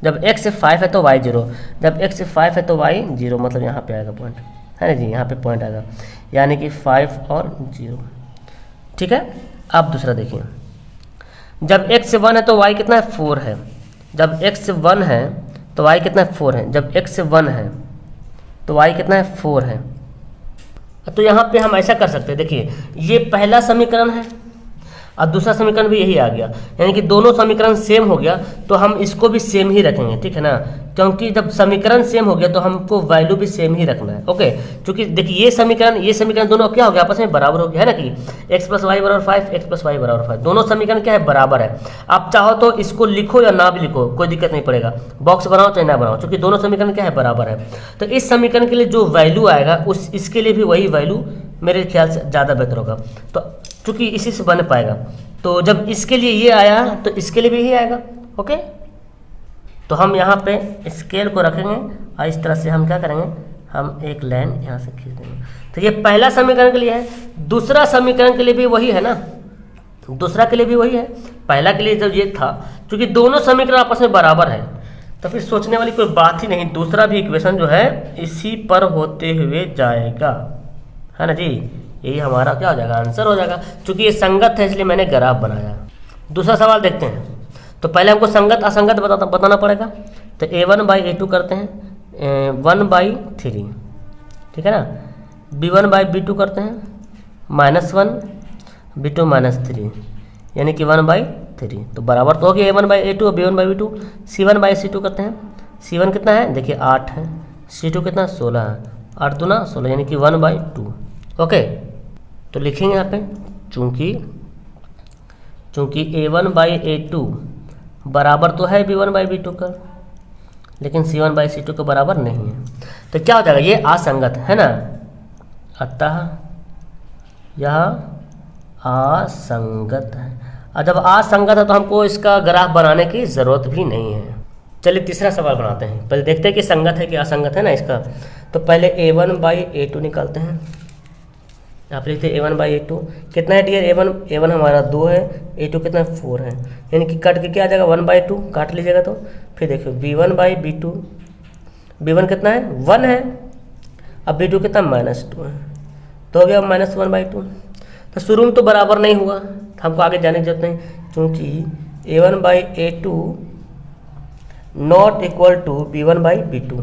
जब x 5 है तो y 0, जब x 5 है तो y 0, मतलब यहाँ पे आएगा पॉइंट, है ना जी, यहाँ पे पॉइंट आएगा, यानी कि 5 और 0, ठीक है। अब दूसरा देखिए, जब x 1 है तो y कितना है 4 है, जब x 1 है तो y कितना है 4 है, जब x 1 है तो y कितना है 4 है। तो यहाँ पे हम ऐसा कर सकते हैं, देखिए ये पहला समीकरण है और दूसरा समीकरण भी यही आ गया, यानी कि दोनों समीकरण सेम हो गया, तो हम इसको भी सेम ही रखेंगे, ठीक है ना, क्योंकि जब समीकरण सेम हो गया तो हमको वैल्यू भी सेम ही रखना है, ओके। क्योंकि देखिए ये समीकरण दोनों क्या हो गया, आपस में बराबर हो गया, है ना, कि x + y = 5, x + y = 5, दोनों समीकरण क्या है, बराबर है। आप चाहो तो इसको लिखो या ना भी लिखो, कोई दिक्कत नहीं पड़ेगा, बॉक्स बनाओ चाहे ना बनाओ, क्योंकि दोनों समीकरण क्या है, बराबर है। तो इस समीकरण के लिए जो वैल्यू आएगा इसके लिए भी वही वैल्यू मेरे ख्याल से ज़्यादा बेहतर होगा। तो चूँकि इसी से बन पाएगा, तो जब इसके लिए ये आया तो इसके लिए भी यही आएगा, ओके। तो हम यहाँ पे स्केल को रखेंगे और इस तरह से हम क्या करेंगे, हम एक लाइन यहाँ से खींच देंगे। तो ये पहला समीकरण के लिए है, दूसरा समीकरण के लिए भी वही है ना, दूसरा के लिए भी वही है। पहला के लिए जब ये था, क्योंकि दोनों समीकरण आपस में बराबर है, तो फिर सोचने वाली कोई बात ही नहीं, दूसरा भी इक्वेशन जो है इसी पर होते हुए जाएगा, है ना जी। यही हमारा क्या हो जाएगा, आंसर हो जाएगा। चूंकि ये संगत है इसलिए मैंने ग्राफ बनाया। दूसरा सवाल देखते हैं। तो पहले हमको संगत असंगत बताना पड़ेगा। तो a1/a2 करते हैं 1/3, ठीक है ना। b1/b2 करते हैं -1, b2 -3, यानी कि 1/3। तो बराबर तो हो गया a1/a2 और b1/b2। c1/c2 करते हैं, c1 कितना है देखिए 8 है, c2 कितना 16 है, 8 दूना 16, यानी कि 1/2, ओके। तो लिखेंगे यहाँ पे, चूँकि a1/a2 बराबर तो है b1/b2 का, लेकिन c1/c2 के बराबर नहीं है, तो क्या हो जाएगा, ये असंगत है ना, अतः यह असंगत है। और जब असंगत है तो हमको इसका ग्राफ बनाने की ज़रूरत भी नहीं है। चलिए तीसरा सवाल बनाते हैं, पहले देखते हैं कि संगत है कि असंगत है ना इसका। तो पहले a1/a2 निकालते हैं, आप लिखते हैं a1/a2 कितना है डियर, a1 हमारा 2 है, a2 कितना 4 है, यानी कि कट के क्या आ जाएगा 1/2, काट लीजिएगा। तो फिर देखिए b1/b2, b1 कितना है 1 है, अब b2 कितना -2 है, तो हो गया -1/2। तो शुरू में तो बराबर नहीं हुआ, तो हमको आगे जाने की जरूरत नहीं, क्योंकि a1/a2 not equal to b1/b2,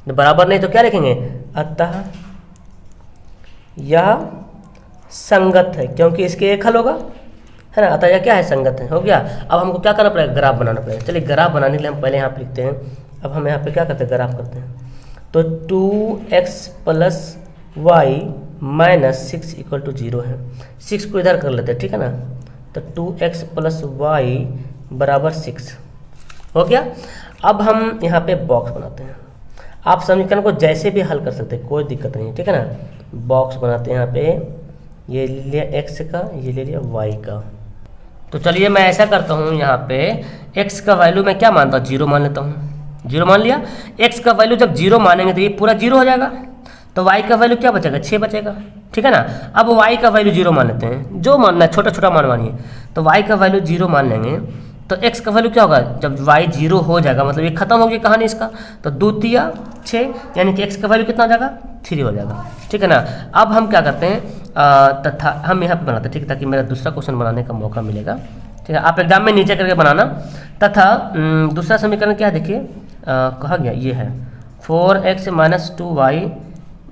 बराबर नहीं तो क्या लिखेंगे, अतः यह संगत है, क्योंकि इसके एक हल होगा, है ना, अतः यह क्या है, संगत है, हो गया। अब हमको क्या करना पड़ेगा, ग्राफ बनाना पड़ेगा। चलिए ग्राफ बनाने के लिए हम पहले यहाँ पे लिखते हैं। अब हम यहाँ पे क्या करते हैं, ग्राफ करते हैं। तो 2x + y - 6 = 0 है, 6 को इधर कर लेते हैं, ठीक है ना। तो 2x + y = 6 हो गया। अब हम यहाँ पे बॉक्स बनाते हैं। आप समीकरण को जैसे भी हल कर सकते हैं, कोई दिक्कत नहीं है, ठीक है ना। बॉक्स बनाते हैं यहाँ पे, ये ले लिया x का, ये ले लिया y का। तो चलिए मैं ऐसा करता हूँ, यहाँ पे x का वैल्यू मैं क्या मानता हूँ, 0 मान लेता हूँ, 0 मान लिया। x का वैल्यू जब 0 मानेंगे तो ये पूरा 0 हो जाएगा, तो y का वैल्यू क्या बचेगा, 6 बचेगा, ठीक है ना। अब y का वैल्यू 0 मान लेते हैं, जो मानना है छोटा छोटा मान मानिए। तो y का वैल्यू 0 मान लेंगे, तो x का वैल्यू क्या होगा, जब y 0 हो जाएगा, मतलब ये खत्म हो गई कहानी इसका। तो 2 तिया 6, यानी कि x का वैल्यू कितना हो जाएगा, 3 हो जाएगा, ठीक है ना। अब हम क्या करते हैं, तथा हम यहाँ पे बनाते हैं, ठीक है, ताकि मेरा दूसरा क्वेश्चन बनाने का मौका मिलेगा, ठीक है। आप एग्जाम में नीचे करके बनाना। तथा दूसरा समीकरण क्या है देखिए, कहा गया ये है 4x minus 2y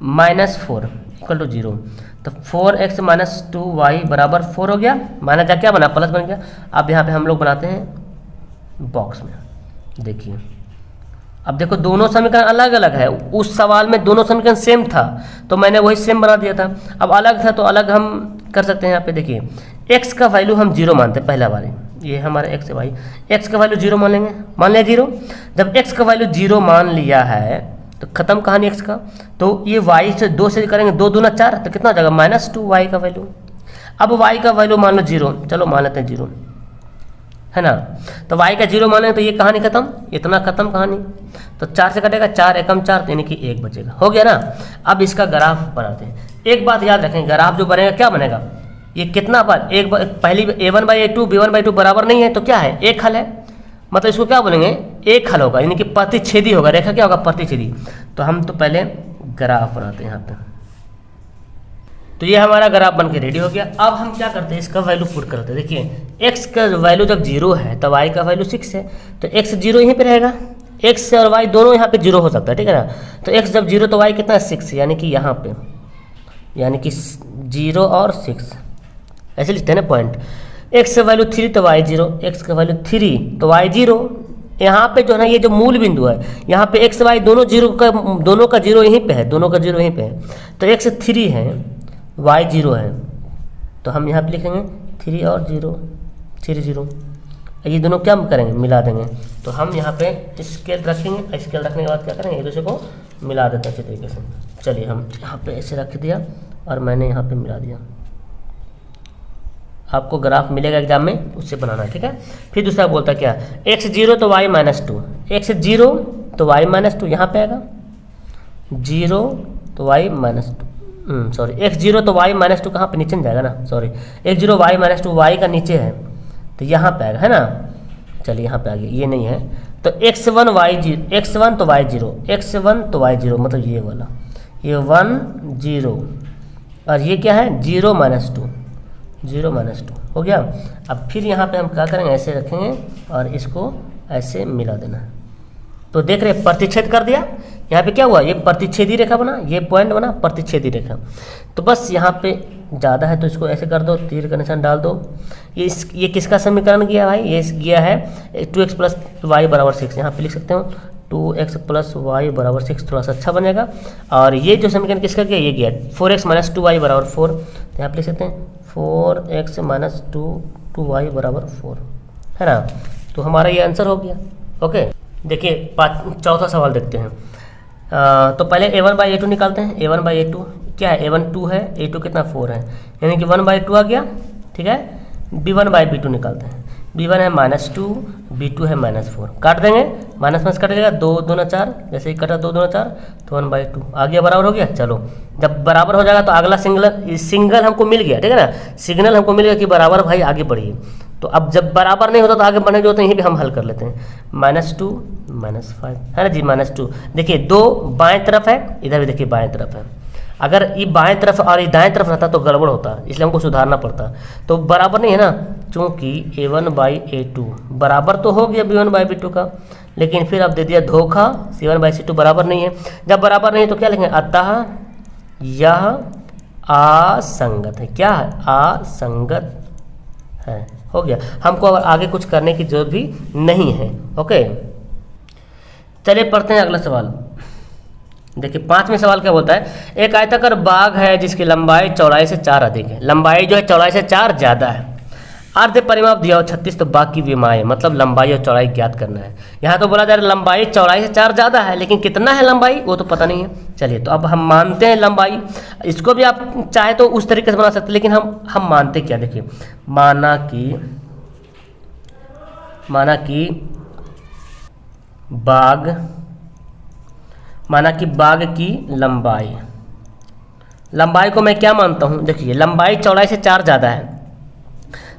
minus 4 equal to 0। तो 4x माइनस 2y बराबर 4 हो गया, माना जा क्या बना, प्लस बन गया। अब यहाँ पे हम लोग बनाते हैं बॉक्स में, देखिए अब देखो दोनों समीकरण अलग अलग है। उस सवाल में दोनों समीकरण सेम था तो मैंने वही सेम बना दिया था। अब अलग था तो अलग हम कर सकते हैं। यहाँ पे देखिए x का वैल्यू हम 0 मानते हैं पहला बार, ये हमारा x है भाई, x का वैल्यू 0 मान लेंगे, मान लिया 0। जब x का वैल्यू 0 मान लिया है तो खत्म कहानी x का। तो ये y से 2 से करेंगे, 2 दूना 4, तो कितना हो जाएगा -2y का वैल्यू। अब y का वैल्यू मान लो 0, चलो मान लेते हैं 0, है ना। तो y का 0 मान लेंगे तो ये कहानी खत्म, इतना खत्म कहानी। तो 4 से कटेगा, 4 एकम 4 यानी कि 1 बचेगा, हो गया ना। अब इसका ग्राफ बनाते हैं। एक बात याद रखें, ग्राफ जो बनेगा क्या बनेगा, ये कितना बार एक बार पहली a1/a2 b1/2 बराबर नहीं है तो क्या है, एक हल है, मतलब इसको क्या बोलेंगे, एक हल होगा, यानी कि प्रतिच्छेदी होगा। रेखा क्या होगा, प्रतिच्छेदी। तो हम तो पहले ग्राफ बनाते हैं यहाँ पे। तो ये हमारा ग्राफ बन के रेडी हो गया। अब हम क्या करते हैं, इसका वैल्यू पुट करते हैं। देखिए x का वैल्यू जब 0 है तब y का वैल्यू 6 है, तो x 0 यहीं पे रहेगा, x और y दोनों यहाँ पे 0 हो सकता है, ठीक है ना। तो x जब 0 तो y कितना है 6, यानी कि यहाँ पे, यानी कि 0 और 6 ऐसे लिखते हैं ना पॉइंट। x का वैल्यू 3 तो y 0, x का वैल्यू 3 तो y 0। यहाँ पे जो है ना ये जो मूल बिंदु है, यहाँ पे x y दोनों का 0 यहीं पे है, दोनों का 0 यहीं पे है। तो x 3 है, y 0 है, तो हम यहाँ पे लिखेंगे 3 और 0, 3 0। ये दोनों क्या करेंगे, मिला देंगे। तो हम यहाँ पे स्केल रखेंगे, स्केल रखने के बाद क्या करेंगे, एक दूसरे को मिला देते हैं अच्छी तरीके से। चलिए हम यहाँ पे ऐसे रख दिया और मैंने यहाँ पे मिला दिया। आपको ग्राफ मिलेगा एग्जाम में, उससे बनाना है, ठीक है। फिर दूसरा बोलता क्या, x 0 तो y -2, x 0 तो y -2 यहाँ पे आएगा, 0 तो y -2, सॉरी x 0 तो y -2 कहाँ पे, नीचे में जाएगा ना, सॉरी x 0 y -2 y का नीचे है तो यहाँ पे आएगा, है ना। चलिए यहाँ पे आ गया, ये नहीं है तो x1 y 0, x1 तो y 0, x1 तो y 0, मतलब ये वाला, ये 1 0 और ये क्या है 0 -2, 0 -2 हो गया। अब फिर यहाँ पे हम क्या करेंगे, ऐसे रखेंगे और इसको ऐसे मिला देना। तो देख रहे प्रतिच्छेद कर दिया, यहाँ पे क्या हुआ, ये प्रतिच्छेदी रेखा बना, ये पॉइंट बना प्रतिच्छेदी रेखा। तो बस यहाँ पे ज़्यादा है तो इसको ऐसे कर दो, तीर का निशान डाल दो। ये किसका समीकरण गया भाई, ये गया है 2x + y = 6, यहाँ पे लिख सकते हो 2x + y = 6, थोड़ा सा अच्छा बनेगा। और ये जो समीकरण किसका गया, ये गया 4x - 2y = 4, तो यहाँ पे लिख सकते हैं 4x - 2y = 4, है ना। तो हमारा ये आंसर हो गया। ओके, देखिए चौथा सवाल देखते हैं। तो पहले a1/a2 निकालते हैं। a1/a2 क्या है, a1 2 है, a2 कितना 4 है, यानी कि 1/2 आ गया, ठीक है। b1/b2 निकालते हैं। b1 है -2, b2 है -4, काट देंगे, माइनस कट जाएगा, 2 दूना 4, जैसे ही कटा 2 दूना 4 तो 1/2 आ गया, बराबर हो गया। चलो जब बराबर हो जाएगा तो अगला सिंगल हमको मिल गया, ठीक है ना, सिग्नल हमको मिल गया कि बराबर भाई आगे बढ़िए। तो अब जब बराबर नहीं होता तो आगे बढ़ने जो होते हैं यहीं भी हम हल कर लेते हैं। -2 -5 है ना जी, -2 देखिए 2 बाएं तरफ है, इधर भी देखिए बाएं तरफ है। अगर ये बाएं तरफ और ये दाएं तरफ रहता तो गड़बड़ होता, इसलिए हमको सुधारना पड़ता। तो बराबर नहीं है ना, चूँकि a1/a2 बराबर तो हो गया b1/b2 का, लेकिन फिर अब दे दिया धोखा, c1/c2 बराबर नहीं है। जब बराबर नहीं है तो क्या लिखेंगे, अतः यह असंगत है। क्या है, असंगत है, हो गया। हमको अब आगे कुछ करने की जरूरत भी नहीं है। ओके, चलिए पढ़ते हैं अगला सवाल। देखिए 5वें सवाल क्या बोलता है, एक आयताकार बाग है जिसकी लंबाई चौड़ाई से 4 अधिक है। लंबाई जो है चौड़ाई से 4 ज़्यादा है। अर्ध परिमाप दिया हो 36, तो बाकी विमाएँ, मतलब लंबाई और चौड़ाई ज्ञात करना है। यहाँ तो बोला जा रहा है लंबाई चौड़ाई से 4 ज़्यादा है, लेकिन कितना है लंबाई वो तो पता नहीं है। चलिए तो अब हम मानते हैं लंबाई, इसको भी आप चाहे तो उस तरीके से बना सकते हैं, लेकिन हम मानते क्या, देखिए माना कि बाग की लंबाई को मैं क्या मानता हूँ, देखिए लंबाई चौड़ाई से 4 ज़्यादा है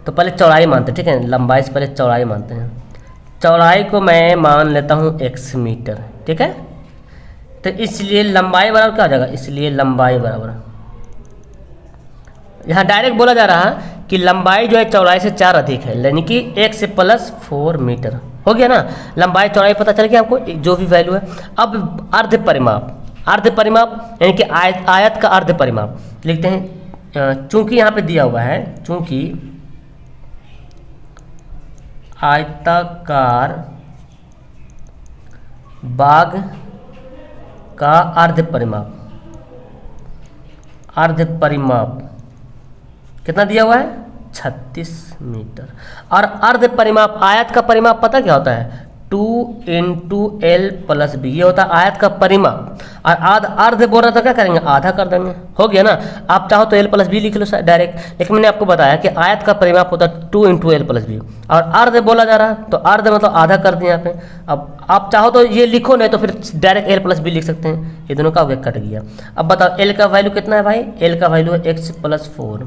तो पहले चौड़ाई मानते हैं, ठीक है, लंबाई से पहले चौड़ाई मानते हैं। चौड़ाई को मैं मान लेता हूँ x मीटर, ठीक है। तो इसलिए लंबाई बराबर क्या हो जाएगा, इसलिए लंबाई बराबर, यहाँ डायरेक्ट बोला जा रहा है कि लंबाई जो है चौड़ाई से 4 अधिक है, यानी कि x + 4 मीटर। हो गया ना, लंबाई चौड़ाई पता चल गया आपको, जो भी वैल्यू है। अब अर्ध परिमाप, अर्ध परिमाप यानी कि आयत का अर्ध परिमाप लिखते हैं। चूंकि यहाँ पे दिया हुआ है, चूंकि आयताकार बाग का अर्ध परिमाप, अर्ध परिमाप कितना दिया हुआ है 36 मीटर। और अर्ध परिमाप, आयत का परिमाप पता क्या होता है 2 × L + B, ये होता है आयत का परिमाप। और अर्ध बोल रहा था, क्या करेंगे आधा कर देंगे, हो गया ना। आप चाहो तो L + B लिख लो डायरेक्ट, लेकिन मैंने आपको बताया कि आयत का परिमाप होता है 2 × L + B, और अर्ध बोला जा रहा है तो अर्ध मतलब आधा कर दिया यहाँ पे। अब आप चाहो तो ये लिखो, नहीं तो फिर डायरेक्ट L + B लिख सकते हैं, ये दोनों का वेग कट गया। अब बताओ L का वैल्यू कितना है भाई, L का वैल्यू है x + 4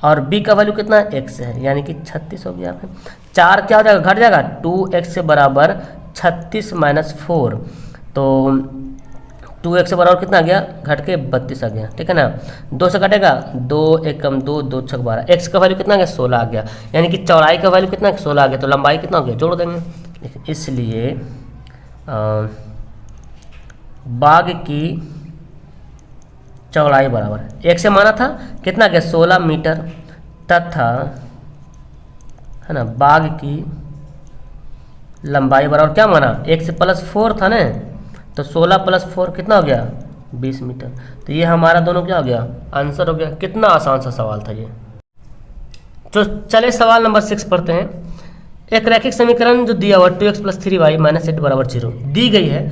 और B का वैल्यू कितना है x है, यानी कि 36 हो गया। 4 क्या हो जाएगा, घट जाएगा, 2x बराबर 36 - 4, तो 2x बराबर कितना आ गया, घट के 32 आ गया, ठीक है ना। 2 से घटेगा 2 × 2 2 × 12, x का वैल्यू कितना आ गया 16 आ गया, यानी कि चौड़ाई का वैल्यू कितना 16 आ गया, तो लंबाई कितना हो गया जोड़ देंगे। इसलिए बाग की चौड़ाई बराबर एक से माना था कितना गया 16 मीटर, तथा है ना बाग की लंबाई बराबर क्या माना, 1 से +4 था ना, तो 16 + 4 कितना हो गया 20 मीटर। तो ये हमारा दोनों क्या हो गया आंसर हो गया। कितना आसान सा सवाल था ये। तो चले सवाल नंबर 6 पढ़ते हैं। एक रैखिक समीकरण जो दिया हुआ 2x + 3y - 8 = 0 दी गई है।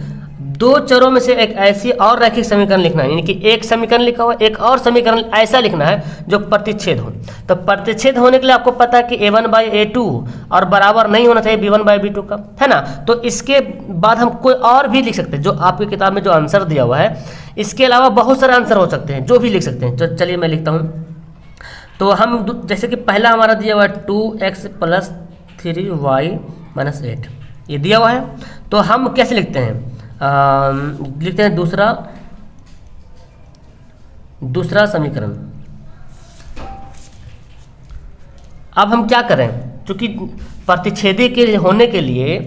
दो चरों में से एक ऐसी और रैखिक समीकरण लिखना है, यानी कि एक समीकरण लिखा हुआ, एक और समीकरण ऐसा लिखना है जो प्रतिच्छेद हो। तो प्रतिच्छेद होने के लिए आपको पता है कि a1/a2 और बराबर नहीं होना चाहिए b1/b2 का, है ना। तो इसके बाद हम कोई और भी लिख सकते हैं, जो आपकी किताब में जो आंसर दिया हुआ है, इसके अलावा बहुत सारे आंसर हो सकते हैं, जो भी लिख सकते हैं। तो चलिए मैं लिखता हूँ। तो हम जैसे कि पहला हमारा दिया हुआ है 2x + 3y - 8, ये दिया हुआ है। तो हम कैसे लिखते हैं, लिखते हैं दूसरा समीकरण। अब हम क्या करें, चूंकि प्रतिच्छेदी के होने के लिए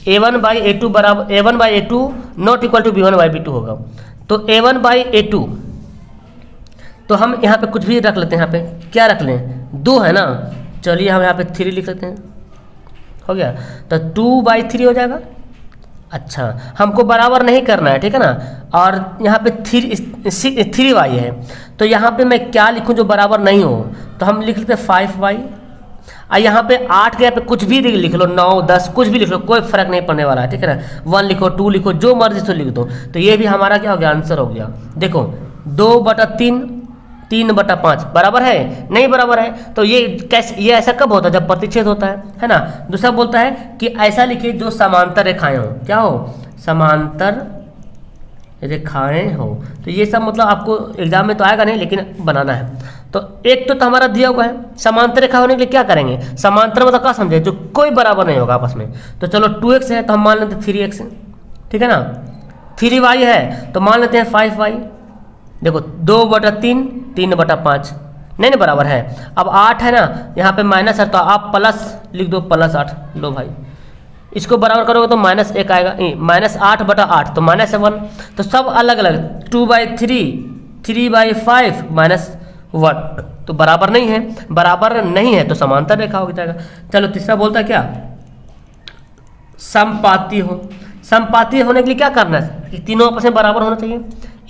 a1/a2 बराबर a1/a2 not equal to b1/b2 होगा। तो a1/a2, तो हम यहाँ पे कुछ भी रख लेते हैं। यहाँ पे क्या रख लें, 2 है ना, चलिए हम यहाँ पे 3 लिख लेते हैं, हो गया। तो 2/3 हो जाएगा। अच्छा, हमको बराबर नहीं करना है, ठीक है ना। और यहाँ पे 3y है, तो यहाँ पे मैं क्या लिखूँ जो बराबर नहीं हो, तो हम लिख लेते हैं 5y। और यहाँ पे 8 के यहाँ पे कुछ भी लिख लो, 9 10 कुछ भी लिख लो, कोई फर्क नहीं पड़ने वाला है, ठीक है ना। 1 लिखो, 2 लिखो, जो मर्जी से लिख दो। तो ये भी हमारा क्या हो गया आंसर हो गया। देखो 2/3 3/5 बराबर है, नहीं बराबर है। तो ये कैसे, ये ऐसा कब होता है, जब प्रतिच्छेद होता है ना। दूसरा बोलता है कि ऐसा लिखिए जो समांतर रेखाएं हो, क्या हो, समांतर रेखाएं हो। तो ये सब मतलब आपको एग्जाम में तो आएगा नहीं, लेकिन बनाना है। तो एक तो हमारा दिया हुआ है, समांतर रेखा होने के लिए क्या करेंगे, समांतर मतलब क्या समझे, जो कोई बराबर नहीं होगा आपस में। तो चलो 2x है तो हम मान लेते हैं 3x है, ठीक है ना। 3y है तो मान लेते हैं 5y। देखो 2/3 3/5 नहीं बराबर है। अब 8 है ना, यहाँ पे माइनस है तो आप प्लस लिख दो, +8। लो भाई, इसको बराबर करोगे तो -1 आएगा, -8/8 तो -1। तो सब अलग अलग, 2/3 3/5 -1, तो बराबर नहीं है, बराबर नहीं है तो समांतर रेखा हो जाएगा। चलो तीसरा बोलता है क्या, समपाती हो। समपाती होने के लिए क्या करना है कि तीनों आपस में बराबर होना चाहिए।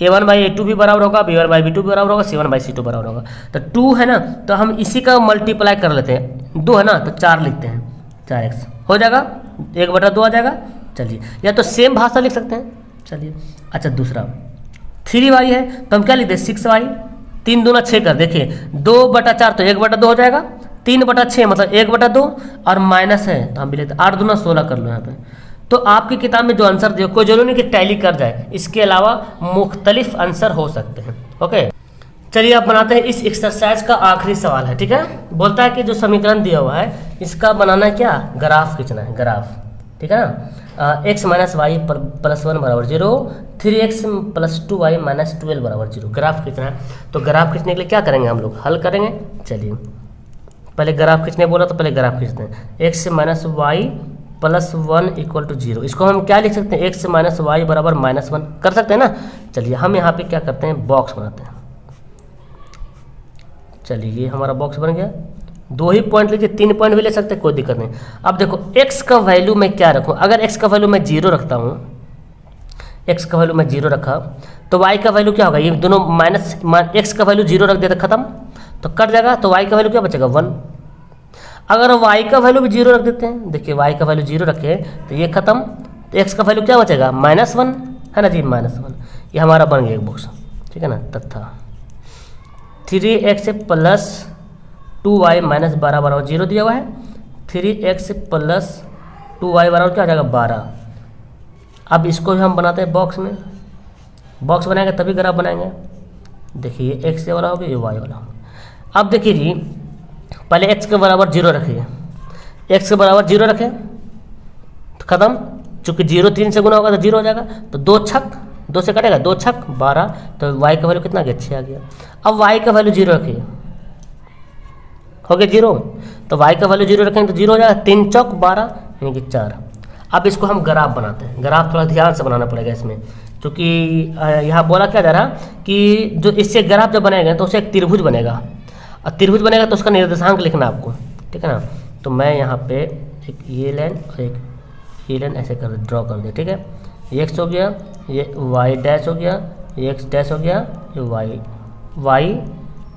a1/a2 भी बराबर होगा, b1/b2 भी बराबर होगा, c1/c2 बराबर होगा। तो 2 है ना, तो हम इसी का मल्टीप्लाई कर लेते हैं। 2 है ना तो 4 लिखते हैं, 4x हो जाएगा, 1/2 आ जाएगा। चलिए, या तो सेम भाषा लिख सकते हैं। चलिए, अच्छा दूसरा 3y है तो हम क्या लिखते हैं 6y। 3 दूना 6 कर, देखिए 2/4 तो 1/2 हो जाएगा, 3/6 मतलब 1/2, और माइनस है तो हम भी लेते हैं 8 दूना 16 कर लो यहाँ पे। तो आपकी किताब में जो आंसर दिया, कोई जरूरी नहीं कि टैली कर जाए, इसके अलावा मुख्तलिफ आंसर हो सकते हैं। ओके, चलिए आप बनाते हैं इस एक्सरसाइज का आखिरी सवाल है, ठीक है। बोलता है कि जो समीकरण दिया हुआ है इसका बनाना है क्या, ग्राफ खींचना है, ग्राफ, ठीक है ना। x - y + 1 = 0, 3x + 2y - 12 = 0, graph खींचना है। तो ग्राफ खींचने के लिए क्या करेंगे, हम लोग हल करेंगे। चलिए, पहले ग्राफ खींचने बोला तो पहले ग्राफ खींचते हैं। x - y +1 = 0। इसको हम क्या लिख सकते हैं, x - y बराबर -1 कर सकते हैं ना। चलिए हम यहाँ पे क्या करते हैं, बॉक्स बनाते हैं। चलिए ये हमारा बॉक्स बन गया। 2 ही पॉइंट लीजिए, 3 पॉइंट भी ले सकते हैं, कोई दिक्कत नहीं। अब देखो x का वैल्यू मैं क्या रखूँ, अगर x का वैल्यू मैं 0 रखता हूँ, x का वैल्यू मैं 0 रखा तो y का वैल्यू क्या होगा, ये दोनों x का वैल्यू 0 रख दिया तो खत्म, तो कट जाएगा, तो y का वैल्यू क्या बचेगा 1। अगर y का वैल्यू भी 0 रख देते हैं, देखिए y का वैल्यू 0 रखे तो ये खत्म, तो x का वैल्यू क्या बचेगा -1, है ना जी, -1। ये हमारा बन गया एक बॉक्स, ठीक है ना। तथा 3x + 2y - 12 बराबर 0 दिया हुआ है। 3x + 2y बराबर क्या हो जाएगा 12। अब इसको भी हम बनाते हैं बॉक्स में, बॉक्स बनाएंगे तभी ग्राफ बनाएंगे। देखिए ये x वाला हो गया, ये y वाला हो गया। अब देखिए जी पहले x के बराबर 0 रखिए, x के बराबर 0 रखें तो खत्म, चूंकि 0 3 से गुना होगा तो 0 हो जाएगा, तो 2 छक 2 से कटेगा, 2 छक 12, तो y का वैल्यू कितना आ गया 6 आ गया। अब y का वैल्यू 0 रखिए, हो गया 0, तो y का वैल्यू 0 रखेंगे तो 0 हो जाएगा, 3 चौक 12 यानी कि 4। अब इसको हम ग्राफ बनाते हैं, ग्राफ थोड़ा ध्यान से बनाना पड़ेगा इसमें, क्योंकि यहाँ बोला क्या जा रहा कि जो इससे ग्राफ जब बनाएगा तो उसे एक त्रिभुज बनेगा, और त्रिभुज बनेगा तो उसका निर्देशांक लिखना आपको, ठीक है ना। तो मैं यहाँ पे एक ये लाइन और एक ये लाइन ऐसे कर ड्रॉ कर दे, ठीक है। ये x हो गया, ये y डैश हो गया, ये x डैश हो गया, ये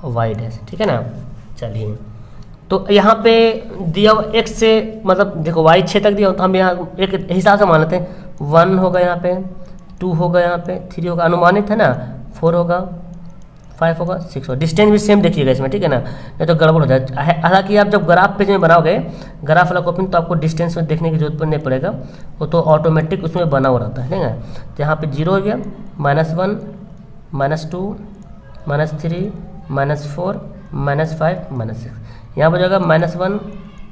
y डैश, ठीक है ना। चलिए तो यहाँ पे दिया हुआ x से मतलब देखो y 6 तक दिया हो, तो हम यहाँ एक हिसाब से मान लेते हैं, 1 होगा यहाँ पे, 2 होगा यहाँ पे, 3 होगा, अनुमानित है ना, 4 होगा, 5 होगा, 6 होगा। डिस्टेंस भी सेम देखिएगा इसमें, ठीक है ना, नहीं तो गड़बड़ हो जाए। हालांकि आप जब ग्राफ पेज में बनाओगे, ग्राफ वाला कॉपी में, तो आपको डिस्टेंस में देखने की जरूरत नहीं पड़ेगा, वो तो ऑटोमेटिक उसमें बना हुआ रहता है, ठीक है। तो यहाँ पे 0 हो गया, -1 -2 -3 -4 -5 -6, यहाँ पर जाएगा -1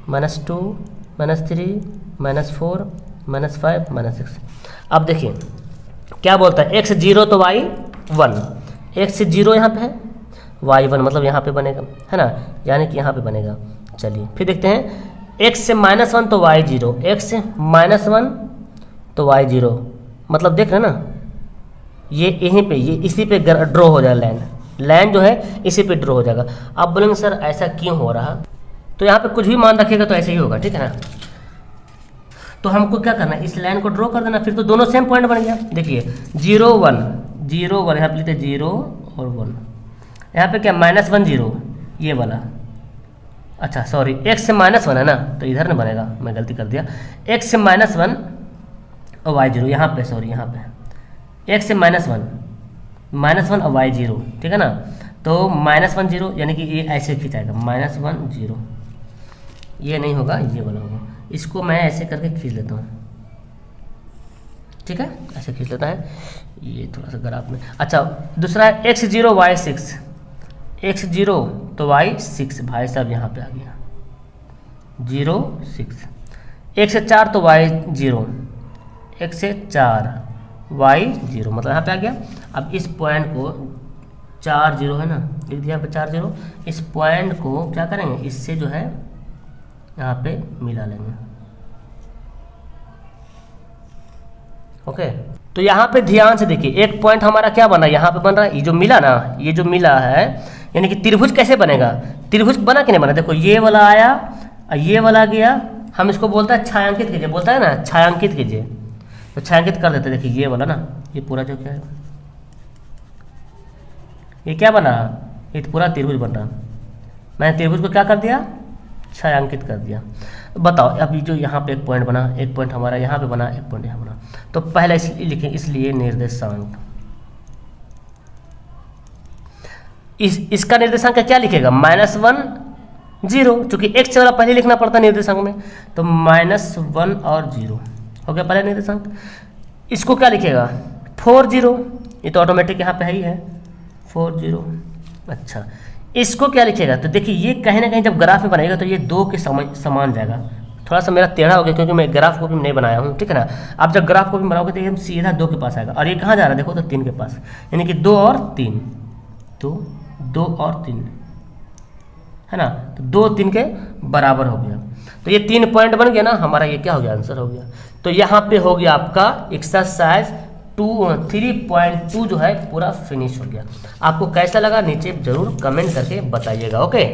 -2 -3 -4 -5 -6। अब देखिए क्या बोलता है, x 0 तो y 1, x 0 यहाँ पे है, y 1 मतलब यहाँ पे बनेगा, है ना, यानी कि यहाँ पे बनेगा। चलिए फिर देखते हैं, x से -1 तो y 0, x से -1 तो y 0, मतलब देख रहे हैं ना, ये यहीं पे, ये इसी पे ड्रॉ हो जाएगा, लाइन जो है इसी पे ड्रॉ हो जाएगा। आप बोलेंगे सर ऐसा क्यों हो रहा, तो यहाँ पे कुछ भी मान रखिएगा तो ऐसे ही होगा, ठीक है ना। तो हमको क्या करना है, इस लाइन को ड्रॉ कर देना, फिर तो दोनों सेम पॉइंट बन गया। देखिए 0 1 0 1, यहाँ पे लेते 0 और 1, यहाँ पे क्या -1 0 ये वाला, अच्छा सॉरी x से -1 है ना, तो इधर नहीं बनेगा, मैं गलती कर दिया, x से -1 और y 0 यहाँ पे, सॉरी यहाँ पे x से -1 और y 0, ठीक है ना। तो -1 0 यानी कि ये ऐसे खींचाएगा, -1 0, ये नहीं होगा, ये वाला होगा। इसको मैं ऐसे करके खींच लेता हूँ, ठीक है, ऐसे खींच लेता है, ये थोड़ा सा ग्राफ में। अच्छा दूसरा है x 0 y 6, x 0 तो y 6, भाई साहब यहाँ पे आ गया 0 6, x से 4 तो y 0, x से 4 y 0, मतलब यहाँ पे आ गया। अब इस पॉइंट को 4 0 है ना, लिख दिया यहाँ पे 4 0, इस पॉइंट को क्या करेंगे, इससे जो है यहाँ पे मिला लेंगे, ओके। तो यहाँ पे ध्यान से देखिए, एक पॉइंट हमारा क्या बना, यहाँ पे बन रहा है, ये जो मिला ना, ये जो मिला है, यानी कि त्रिभुज कैसे बनेगा, त्रिभुज बना कि नहीं बना, देखो ये वाला आया और ये वाला गया, हम इसको बोलता है छायांकित कीजिए, बोलता है ना छायांकित कीजिए, तो छायांकित कर देते। देखिए ये वाला ना, ये पूरा जो क्या है, ये क्या बना, ये पूरा त्रिभुज बन रहा, मैंने त्रिभुज को क्या कर दिया, छायांकित कर दिया। बताओ अभी जो यहाँ पे एक पॉइंट बना, एक पॉइंट हमारा यहाँ पे बना, एक पॉइंट यहाँ बना, तो पहले इसलिए लिखें, इसलिए निर्देशांक, इसका निर्देशांक क्या लिखेगा, -1 0, चूंकि x वाला पहले लिखना पड़ता है निर्देशांक में, तो -1 और 0 हो गया पहले निर्देशांक। इसको क्या लिखेगा 4 0, ये तो ऑटोमेटिक यहाँ पे ही है 4 0। अच्छा इसको क्या लिखेगा, तो देखिए ये कहीं ना कहीं जब ग्राफ में बनाएगा तो ये 2 के समान जाएगा, थोड़ा सा मेरा टेढ़ा हो गया क्योंकि मैं ग्राफ को भी नहीं बनाया हूँ, ठीक है ना। आप जब ग्राफ को भी बनाओगे तो ये सीधा 2 के पास आएगा, और ये कहाँ जा रहा है देखो तो 3 के पास, यानी कि 2 और 3, तो 2 और 3 है ना, तो 2 3 के बराबर हो गया। तो ये 3 पॉइंट बन गया ना, हमारा ये क्या हो गया, आंसर हो गया। तो यहाँ पे हो गया आपका एक्सरसाइज 3.2 जो है पूरा फिनिश हो गया। आपको कैसा लगा नीचे जरूर कमेंट करके बताइएगा। ओके।